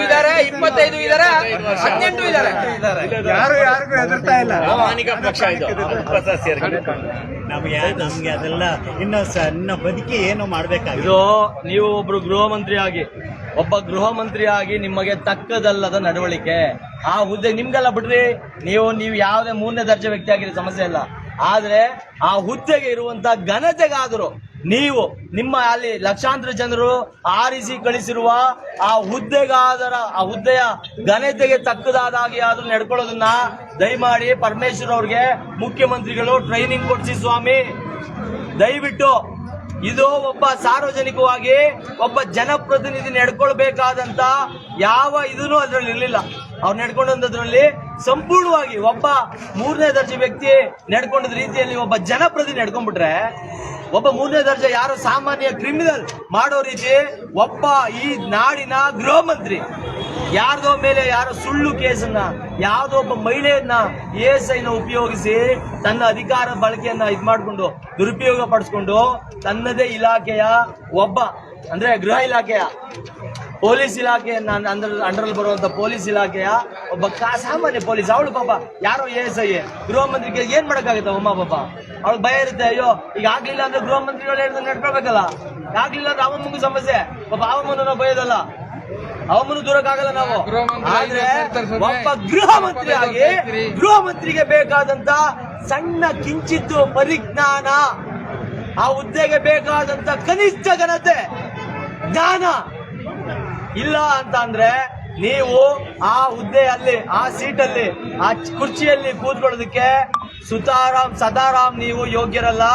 ಇದ್ದಾರೆ, 25 ಇದ್ದಾರೆ, 18 ಇದ್ದಾರೆ. ಯಾರಿಗೂ ಹೆದರ್ತಾ ಇಲ್ಲ. ಪ್ರಾಮಾಣಿಕ ಪಕ್ಷ ಇದು. ನಮ್ಗೆ ಅದೆಲ್ಲ ಇನ್ನು ಬದುಕಿ ಏನು ಮಾಡ್ಬೇಕಾಗಿದೆ. ಇದು ನೀವು ಒಬ್ಬ ಗೃಹ ಮಂತ್ರಿ ಆಗಿ ನಿಮಗೆ ತಕ್ಕದಲ್ಲದ ನಡವಳಿಕೆ. ಆ ಹುದ್ದೆ ನಿಮ್ಗೆಲ್ಲ ಬಿಡ್ರಿ, ನೀವು ಯಾವುದೇ 3ನೇ ದರ್ಜೆ ವ್ಯಕ್ತಿ ಆಗಿರೋ ಸಮಸ್ಯೆ ಇಲ್ಲ. ಆದ್ರೆ ಆ ಹುದ್ದೆಗೆ ಇರುವಂತ ಘನತೆಗಾದರೂ ನೀವು ನಿಮ್ಮ ಅಲ್ಲಿ ಲಕ್ಷಾಂತರ ಜನರು ಆರಿಸಿ ಕಳಿಸಿರುವ ಆ ಹುದ್ದೆಯ ಘನತೆಗೆ ತಕ್ಕದಾಗಿ ಆದ್ರೂ ನಡ್ಕೊಳ್ಳೋದನ್ನ ದಯಮಾಡಿ ಪರಮೇಶ್ವರ್ ಅವ್ರಿಗೆ ಮುಖ್ಯಮಂತ್ರಿಗಳು ಟ್ರೈನಿಂಗ್ ಕೊಡಿಸಿ ಸ್ವಾಮಿ, ದಯವಿಟ್ಟು. ಇದು ಒಬ್ಬ ಸಾರ್ವಜನಿಕವಾಗಿ ಒಬ್ಬ ಜನಪ್ರತಿನಿಧಿ ನಡ್ಕೊಳ್ಬೇಕಾದಂತ ಯಾವ ಇದೂ ಅದ್ರಲ್ಲಿ ಇರಲಿಲ್ಲ. ಅವ್ರು ನಡ್ಕೊಂಡದ್ರಲ್ಲಿ ಸಂಪೂರ್ಣವಾಗಿ ಒಬ್ಬ 3ನೇ ದರ್ಜೆ ವ್ಯಕ್ತಿ ನಡ್ಕೊಂಡ ರೀತಿಯಲ್ಲಿ ಒಬ್ಬ ಜನಪ್ರತಿನಿಧಿ ನಡ್ಕೊಂಡ್ಬಿಟ್ರೆ, ಒಬ್ಬ 3ನೇ ದರ್ಜೆ ಯಾರು ಸಾಮಾನ್ಯ ಕ್ರಿಮಿನಲ್ ಮಾಡೋ ರೀತಿ ಒಬ್ಬ ಈ ನಾಡಿನ ಗೃಹ ಮಂತ್ರಿ ಯಾರ್ದೋ ಮೇಲೆ ಯಾರೋ ಸುಳ್ಳು ಕೇಸನ್ನ, ಯಾವುದೋ ಒಬ್ಬ ಮಹಿಳೆಯನ್ನ ASIನ ಉಪಯೋಗಿಸಿ ತನ್ನ ಅಧಿಕಾರ ಬಳಕೆಯನ್ನ ಮಾಡ್ಕೊಂಡು ದುರುಪಯೋಗ ಪಡಿಸ್ಕೊಂಡು ತನ್ನದೇ ಇಲಾಖೆಯ ಒಬ್ಬ ಅಂದ್ರೆ ಗೃಹ ಇಲಾಖೆಯ ಪೊಲೀಸ್ ಇಲಾಖೆಯನ್ನ ಅಂಡರಲ್ಲಿ ಬರುವಂತ ಪೊಲೀಸ್ ಇಲಾಖೆಯ ಒಬ್ಬ ಸಾಮಾನ್ಯ ಪೊಲೀಸ್, ಅವಳು ಪಾಪ ಯಾರೋ ASI ಗೃಹ ಮಂತ್ರಿಗೆ ಏನ್ ಮಾಡಕ್ಕಾಗತ್ತ ಅಮ್ಮ ಪಾಪ, ಅವಳಿಗೆ ಭಯ ಇರುತ್ತೆ. ಅಯ್ಯೋ ಈಗ ಆಗ್ಲಿಲ್ಲ ಅಂದ್ರೆ ಗೃಹ ಮಂತ್ರಿಗಳು ಹೇಳಿದ್ರೆ ನಡ್ಕೊಳ್ಬೇಕಲ್ಲ, ಆಗ್ಲಿಲ್ಲ ಅಂದ್ರೆ ಅವಮ್ಮಂಗೂ ಸಮಸ್ಯೆ, ಪಾಪ ಅವಮ್ಮನ ನಾವು ಭಯದಲ್ಲ, ಅವಮ್ಮನು ದೂರಕ್ಕಾಗಲ್ಲ ನಾವು. ಆದ್ರೆ ಒಬ್ಬ ಗೃಹ ಮಂತ್ರಿಗೆ ಬೇಕಾದಂತ ಸಣ್ಣ ಕಿಂಚಿತ್ತು ಪರಿಜ್ಞಾನ, ಆ ಹುದ್ದೆಗೆ ಬೇಕಾದಂತ ಕನಿಷ್ಠ ಘನತೆ ಜ್ಞಾನ ಇಲ್ಲ ಅಂತ ಅಂದ್ರೆ ನೀವು ಆ ಹುದ್ದೆಯಲ್ಲಿ, ಆ ಸೀಟಲ್ಲಿ, ಆ ಕುರ್ಚಿಯಲ್ಲಿ ಕೂತ್ಕೊಳ್ಳೋದಕ್ಕೆ ಸದಾರಾಮ್ ನೀವು ಯೋಗ್ಯರಲ್ಲ.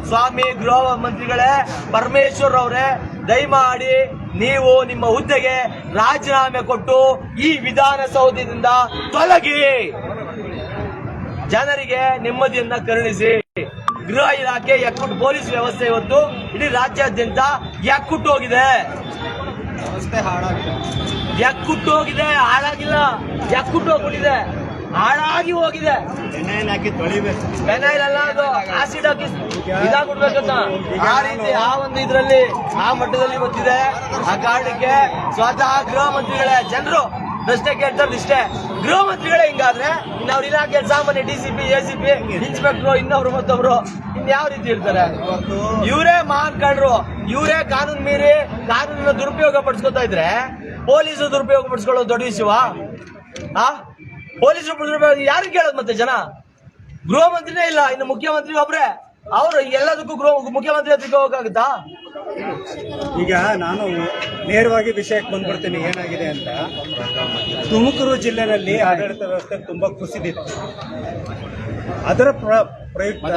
ಸ್ವಾಮಿ ಗೃಹ ಮಂತ್ರಿಗಳೇ, ಪರಮೇಶ್ವರ್ ಅವರೇ, ದಯಮಾಡಿ ನೀವು ನಿಮ್ಮ ಹುದ್ದೆಗೆ ರಾಜೀನಾಮೆ ಕೊಟ್ಟು ಈ ವಿಧಾನಸೌಧದಿಂದ ತೊಲಗಿ, ಜನರಿಗೆ ನೆಮ್ಮದಿಯನ್ನ ಕರುಣಿಸಿ. ಗೃಹ ಇಲಾಖೆ ಎಕ್ಕುಟ್ಟು ಪೊಲೀಸ್ ವ್ಯವಸ್ಥೆ ಇವತ್ತು ಇಡೀ ರಾಜ್ಯಾದ್ಯಂತ ಎಕ್ಕುಟ್ಟು ಹೋಗಿದೆ. ಎಕ್ಕುಟ್ಟು ಹೋಗಿದೆ, ಹಾಳಾಗಿಲ್ಲ, ಎಕ್ಕುಟ್ಟು ಹೋಗ್ಬಿಟ್ಟಿದೆ, ಹಾಳಾಗಿ ಹೋಗಿದೆ. ಎಣ್ಣೆಯಲ್ಲಿ ಹಾಕಿ ತೊಳಿಬೇಕು. ಫೆನೈಲ್ ಅಲ್ಲ, ಅದು ಆಸಿಡ್ ಹಾಕಿ ಇದಾಗ್ಬಿಡ್ಬೇಕಂತ ಆ ರೀತಿ ಆ ಒಂದು ಇದ್ರಲ್ಲಿ ಆ ಮಟ್ಟದಲ್ಲಿ ಗೊತ್ತಿದೆ. ಆ ಕಾರಣಕ್ಕೆ ಸ್ವತಃ ಗೃಹ ಮಂತ್ರಿಗಳೇ ಜನರು ಪ್ರಶ್ನೆ ಕೇಳ್ತಾರೆ ಇಷ್ಟೇ, ಗೃಹ ಮಂತ್ರಿಗಳೇ ಹಿಂಗಾದ್ರೆ ಅವ್ರ ಇಲಾಖೆ ಸಾಮಾನ್ಯ DCP, ACP, ಇನ್ಸ್ಪೆಕ್ಟರ್, ಇನ್ನೊಬ್ರು ಮತ್ತೊಬ್ರು ಇನ್ಯಾವ ರೀತಿ ಇರ್ತಾರೆ? ಇವರೇ ಮಹಾನ್ ಕಳ್ಳರು, ಇವರೇ ಕಾನೂನು ಮೀರಿ ಕಾನೂನನ್ನ ದುರುಪಯೋಗ ಪಡಿಸ್ಕೊತಾ ಇದ್ರೆ ಪೊಲೀಸರು ದುರುಪಯೋಗ ಪಡಿಸ್ಕೊಳ್ಳೋದು ದೊಡ್ಡ ವಿಷಯವ? ಪೊಲೀಸರು ದುರುಪಯೋಗ ಯಾರು ಕೇಳೋದು? ಮತ್ತೆ ಜನ ಗೃಹ ಮಂತ್ರಿನೇ ಇಲ್ಲ, ಇನ್ನು ಮುಖ್ಯಮಂತ್ರಿ ಒಬ್ರೆ, ಅವ್ರು ಎಲ್ಲದಕ್ಕೂ ಮುಖ್ಯಮಂತ್ರಿ ಹತ್ರಕ್ಕೆ ಹೋಗಕ್ಕಾಗುತ್ತಾ? ಈಗ ನಾನು ನೇರವಾಗಿ ವಿಷಯಕ್ಕೆ ಬಂದ್ಬಿಡ್ತೀನಿ ಏನಾಗಿದೆ ಅಂತ. ತುಮಕೂರು ಜಿಲ್ಲೆನಲ್ಲಿ ಆಡಳಿತ ವ್ಯವಸ್ಥೆ ತುಂಬಾ ಕುಸಿದಿದೆ. ಅದರ ಪ್ರಯುಕ್ತ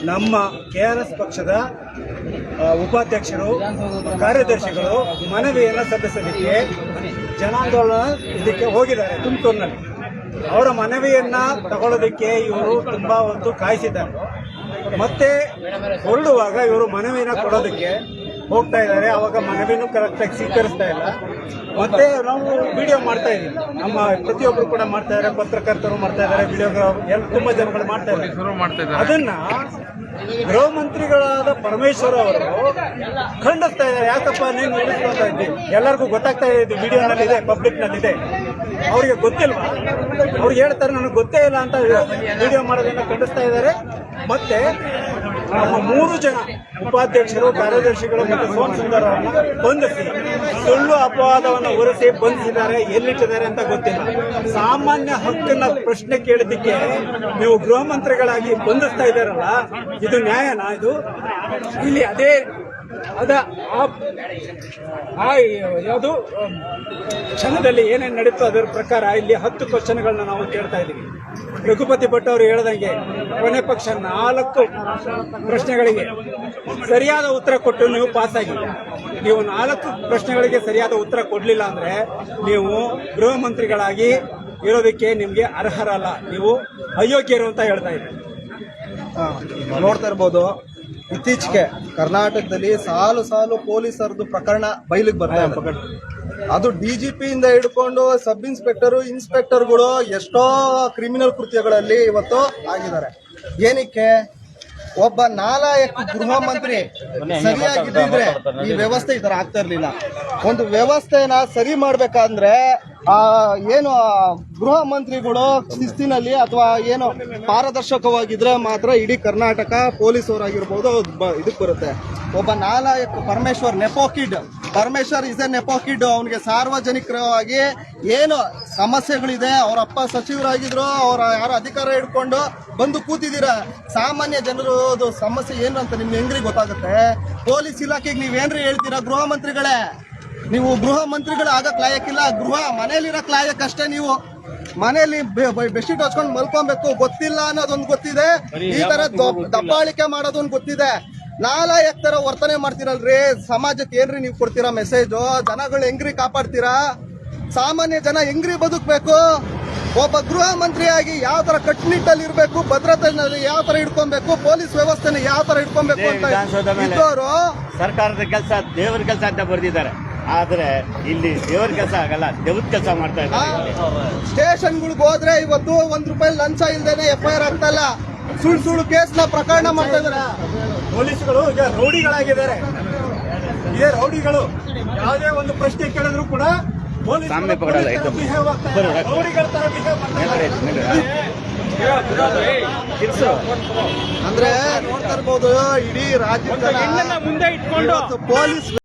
ನಮ್ಮ KRS ಪಕ್ಷದ ಉಪಾಧ್ಯಕ್ಷರು, ಕಾರ್ಯದರ್ಶಿಗಳು ಮನವಿಯನ್ನು ಸಲ್ಲಿಸಲಿಕ್ಕೆ ಜನಾಂದೋಲನ ಇದಕ್ಕೆ ಹೋಗಿದ್ದಾರೆ ತುಮಕೂರಿನಲ್ಲಿ. ಅವರ ಮನವಿಯನ್ನ ತಗೊಳ್ಳೋದಕ್ಕೆ ಇವರು ತುಂಬಾ ಹೊತ್ತು ಕಾಯಿಸಿದ್ದಾರೆ. ಮತ್ತೆ ಹೊರಡುವಾಗ ಇವರು ಮನವಿನ ಕೊಡೋದಕ್ಕೆ ಹೋಗ್ತಾ ಇದ್ದಾರೆ. ಅವಾಗ ಮನವಿನೂ ಕರೆಕ್ಟಾಗಿ ಸ್ವೀಕರಿಸ್ತಾ ಇಲ್ಲ. ಮತ್ತೆ ನಾವು ವಿಡಿಯೋ ಮಾಡ್ತಾ ಇದ್ದೀವಿ, ನಮ್ಮ ಪ್ರತಿಯೊಬ್ಬರು ಕೂಡ ಮಾಡ್ತಾ ಇದ್ದಾರೆ, ಪತ್ರಕರ್ತರು ಮಾಡ್ತಾ ಇದ್ದಾರೆ, ವಿಡಿಯೋಗ್ರಾಫರ್ ತುಂಬಾ ಜನಗಳು ಮಾಡ್ತಾ ಇದ್ದಾರೆ. ಅದನ್ನ ಗೃಹ ಮಂತ್ರಿಗಳಾದ ಪರಮೇಶ್ವರ್ ಅವರು ಖಂಡಿಸ್ತಾ ಇದ್ದಾರೆ. ಯಾಕಪ್ಪ ನೀನು ನಿಲ್ಲಿಸ್ಕೊಳ್ತಾ ಇದ್ದಿ? ಎಲ್ಲರಿಗೂ ಗೊತ್ತಾಗ್ತಾ ಇದೆ, ವಿಡಿಯೋನಲ್ಲಿ ಇದೆ, ಪಬ್ಲಿಕ್ ನಲ್ಲಿ ಇದೆ. ಅವ್ರಿಗೆ ಗೊತ್ತಿಲ್ವಾ? ಅವ್ರಿಗೆ ಹೇಳ್ತಾರೆ ನನಗೆ ಗೊತ್ತೇ ಇಲ್ಲ ಅಂತ ವಿಡಿಯೋ ಮಾಡೋದನ್ನ ಖಂಡಿಸ್ತಾ ಇದ್ದಾರೆ. ಮತ್ತೆ ನಮ್ಮ 3 ಜನ ಉಪಾಧ್ಯಕ್ಷರು, ಕಾರ್ಯದರ್ಶಿಗಳು ಮತ್ತು ಸೋಮ್ ಸುಂದರ್ ಅವರನ್ನ ಬಂಧಿಸಿ ಸುಳ್ಳು ಅಪವಾದವನ್ನು ಹೊರಿಸಿ ಬಂಧಿಸಿದ್ದಾರೆ. ಎಲ್ಲಿಟ್ಟಿದ್ದಾರೆ ಅಂತ ಗೊತ್ತಿಲ್ಲ. ಸಾಮಾನ್ಯ ಹಕ್ಕನ್ನ ಪ್ರಶ್ನೆ ಕೇಳಿದ್ದಕ್ಕೆ ನೀವು ಗೃಹ ಮಂತ್ರಿಗಳಾಗಿ ಬಂಧಿಸ್ತಾ ಇದ್ದಾರಲ್ಲ, ಇದು ನ್ಯಾಯನಾ? ಇದು ಇಲ್ಲಿ ಅದೇ ಯಾವುದು ಕ್ಷಣದಲ್ಲಿ ಏನೇನು ನಡೀತೋ ಅದರ ಪ್ರಕಾರ ಇಲ್ಲಿ 10 ಕ್ವಶನ್ಗಳನ್ನ ನಾವು ಕೇಳ್ತಾ ಇದ್ದೀವಿ. ರಘುಪತಿ ಭಟ್ ಅವರು ಹೇಳ್ದಂಗೆ ಕೊನೆ ಪಕ್ಷ 4 ಪ್ರಶ್ನೆಗಳಿಗೆ ಸರಿಯಾದ ಉತ್ತರ ಕೊಟ್ಟು ನೀವು ಪಾಸ್ ಆಗಿ. ನೀವು 4 ಪ್ರಶ್ನೆಗಳಿಗೆ ಸರಿಯಾದ ಉತ್ತರ ಕೊಡ್ಲಿಲ್ಲ ಅಂದ್ರೆ ನೀವು ಗೃಹ ಮಂತ್ರಿಗಳಾಗಿ ಇರೋದಕ್ಕೆ ನಿಮ್ಗೆ ಅರ್ಹರಲ್ಲ, ನೀವು ಅಯೋಗ್ಯರು ಅಂತ ಹೇಳ್ತಾ ಇದ್ದೀವಿ. ನೋಡ್ತಾ ಇರ್ಬೋದು, ಇತ್ತೀಚೆಗೆ ಕರ್ನಾಟಕದಲ್ಲಿ ಸಾಲು ಪೊಲೀಸರದು ಪ್ರಕರಣ ಬಯಲಿಗೆ ಬರ್ತಾ ಇದೆ. ಅದು DGP ಇಂದ ಹಿಡ್ಕೊಂಡು ಸಬ್ ಇನ್ಸ್ಪೆಕ್ಟರ್ಗಳು ಎಷ್ಟೋ ಕ್ರಿಮಿನಲ್ ಕೃತ್ಯಗಳಲ್ಲಿ ಇವತ್ತು ಆಗಿದ್ದಾರೆ. ಏನಕ್ಕೆ? ಒಬ್ಬ ನಾಲಾಯಕ ಗೃಹ ಮಂತ್ರಿ ಸರಿಯಾಗಿದ್ದಿದ್ರೆ ಈ ವ್ಯವಸ್ಥೆ ಈ ತರ ಆಗ್ತಾ ಇರ್ಲಿಲ್ಲ. ಒಂದು ವ್ಯವಸ್ಥೆನ ಸರಿ ಮಾಡ್ಬೇಕಂದ್ರೆ ಏನು ಗೃಹ ಮಂತ್ರಿಗಳು ಶಿಸ್ತಿನಲ್ಲಿ ಅಥವಾ ಏನು ಪಾರದರ್ಶಕವಾಗಿದ್ರೆ ಮಾತ್ರ ಇಡೀ ಕರ್ನಾಟಕ ಪೊಲೀಸ್ ಅವರಾಗಿರ್ಬೋದು ಇದಕ್ಕೆ ಬರುತ್ತೆ. ಒಬ್ಬ ನಾಲಾಯಕ ಪರಮೇಶ್ವರ್ ಪರಮೇಶ್ವರ್ ಇಸ್ ಎ ನೆಪೋಕಿಡ್. ಅವನಿಗೆ ಸಾರ್ವಜನಿಕವಾಗಿ ಏನು ಸಮಸ್ಯೆಗಳಿದೆ, ಅವ್ರ ಅಪ್ಪ ಸಚಿವರಾಗಿದ್ರು, ಅವ್ರ ಯಾರು ಅಧಿಕಾರ ಹಿಡ್ಕೊಂಡು ಬಂದು ಕೂತಿದ್ದೀರಾ, ಸಾಮಾನ್ಯ ಜನರು ಸಮಸ್ಯೆ ಏನು ಅಂತ ನಿಮ್ಗೆ ಹೆಂಗ್ರಿ ಗೊತ್ತಾಗುತ್ತೆ? ಪೊಲೀಸ್ ಇಲಾಖೆಗೆ ನೀವೇನ್ರಿ ಹೇಳ್ತೀರಾ? ಗೃಹ ಮಂತ್ರಿಗಳೇ, ನೀವು ಗೃಹ ಮಂತ್ರಿಗಳು ಆಗಕ್ ಲಾಯಕ್ಕಿಲ್ಲ, ಮನೇಲಿರಕ್ ಲಾಯಕ್ ಅಷ್ಟೇ. ನೀವು ಮನೆಯಲ್ಲಿ ಬೆಡ್ಶೀಟ್ ಹಚ್ಕೊಂಡು ಮಲ್ಕೊಬೇಕು, ಗೊತ್ತಿಲ್ಲ ಅನ್ನೋದೊಂದು ಗೊತ್ತಿದೆ. ಈ ತರ ದಬ್ಬಾಳಿಕೆ ಮಾಡೋದೊಂದು ಗೊತ್ತಿದೆ. ನಾಲಾಯಕ ತರ ವರ್ತನೆ ಮಾಡ್ತೀರಲ್ರಿ. ಸಮಾಜಕ್ಕೆ ಏನ್ರಿ ನೀವು ಕೊಡ್ತೀರಾ ಮೆಸೇಜು? ಜನಗಳು ಹೆಂಗ್ರಿ ಕಾಪಾಡ್ತೀರಾ? ಸಾಮಾನ್ಯ ಜನ ಹೆಂಗ್ರಿ ಬದುಕಬೇಕು? ಒಬ್ಬ ಗೃಹ ಮಂತ್ರಿಯಾಗಿ ಯಾವ ತರ ಕಟ್ಟುನಿಟ್ಟಲ್ಲಿ ಇರಬೇಕು, ಭದ್ರತೆಯಲ್ಲಿ ಯಾವ ತರ ಇಟ್ಕೊಬೇಕು, ಪೊಲೀಸ್ ವ್ಯವಸ್ಥೆನ ಯಾವ ತರ ಇಟ್ಕೊಬೇಕು ಅಂತ ಇದ್ದವರು ಸರ್ಕಾರದ ಕೆಲಸ ದೇವರ ಕೆಲಸ ಅಂತ ಬರ್ದಿದ್ದಾರೆ. ಆದ್ರೆ ಇಲ್ಲಿ ದೇವರ ಕೆಲಸ ಆಗಲ್ಲ, ದೇವದ ಕೆಲಸ ಮಾಡ್ತಾ ಇದ್ದಾರೆ. ಸ್ಟೇಷನ್ಗಳಿಗೆ ಹೋದ್ರೆ ಇವತ್ತು ₹1 ಲಂಚ ಇಲ್ದೇನೆ FIR ಆಗ್ತಾ ಇಲ್ಲ. ಸುಳ್ಳು ಕೇಸ್ನ ಪ್ರಕರಣ ಮಾಡ್ತಾ ಇದ್ದಾರೆ. ಪೊಲೀಸ್ಗಳು ಈಗ ರೌಡಿಗಳಾಗಿದ್ದಾರೆ. ಇದೇ ರೌಡಿಗಳು ಯಾವುದೇ ಒಂದು ಪ್ರಶ್ನೆ ಕೇಳಿದ್ರು ಕೂಡ ಬಿಹೇವ್ ಆಗ್ತಾರೆ, ರೌಡಿಗಳ ತರ ಬಿಹೇವ್ ಮಾಡ್ತಾರೆ. ಅಂದ್ರೆ ನೋಡ್ತಾ ಇರ್ಬೋದು, ಇಡೀ ರಾಜ್ಯದ ಮುಂದೆ ಇಟ್ಕೊಂಡು ಪೊಲೀಸ್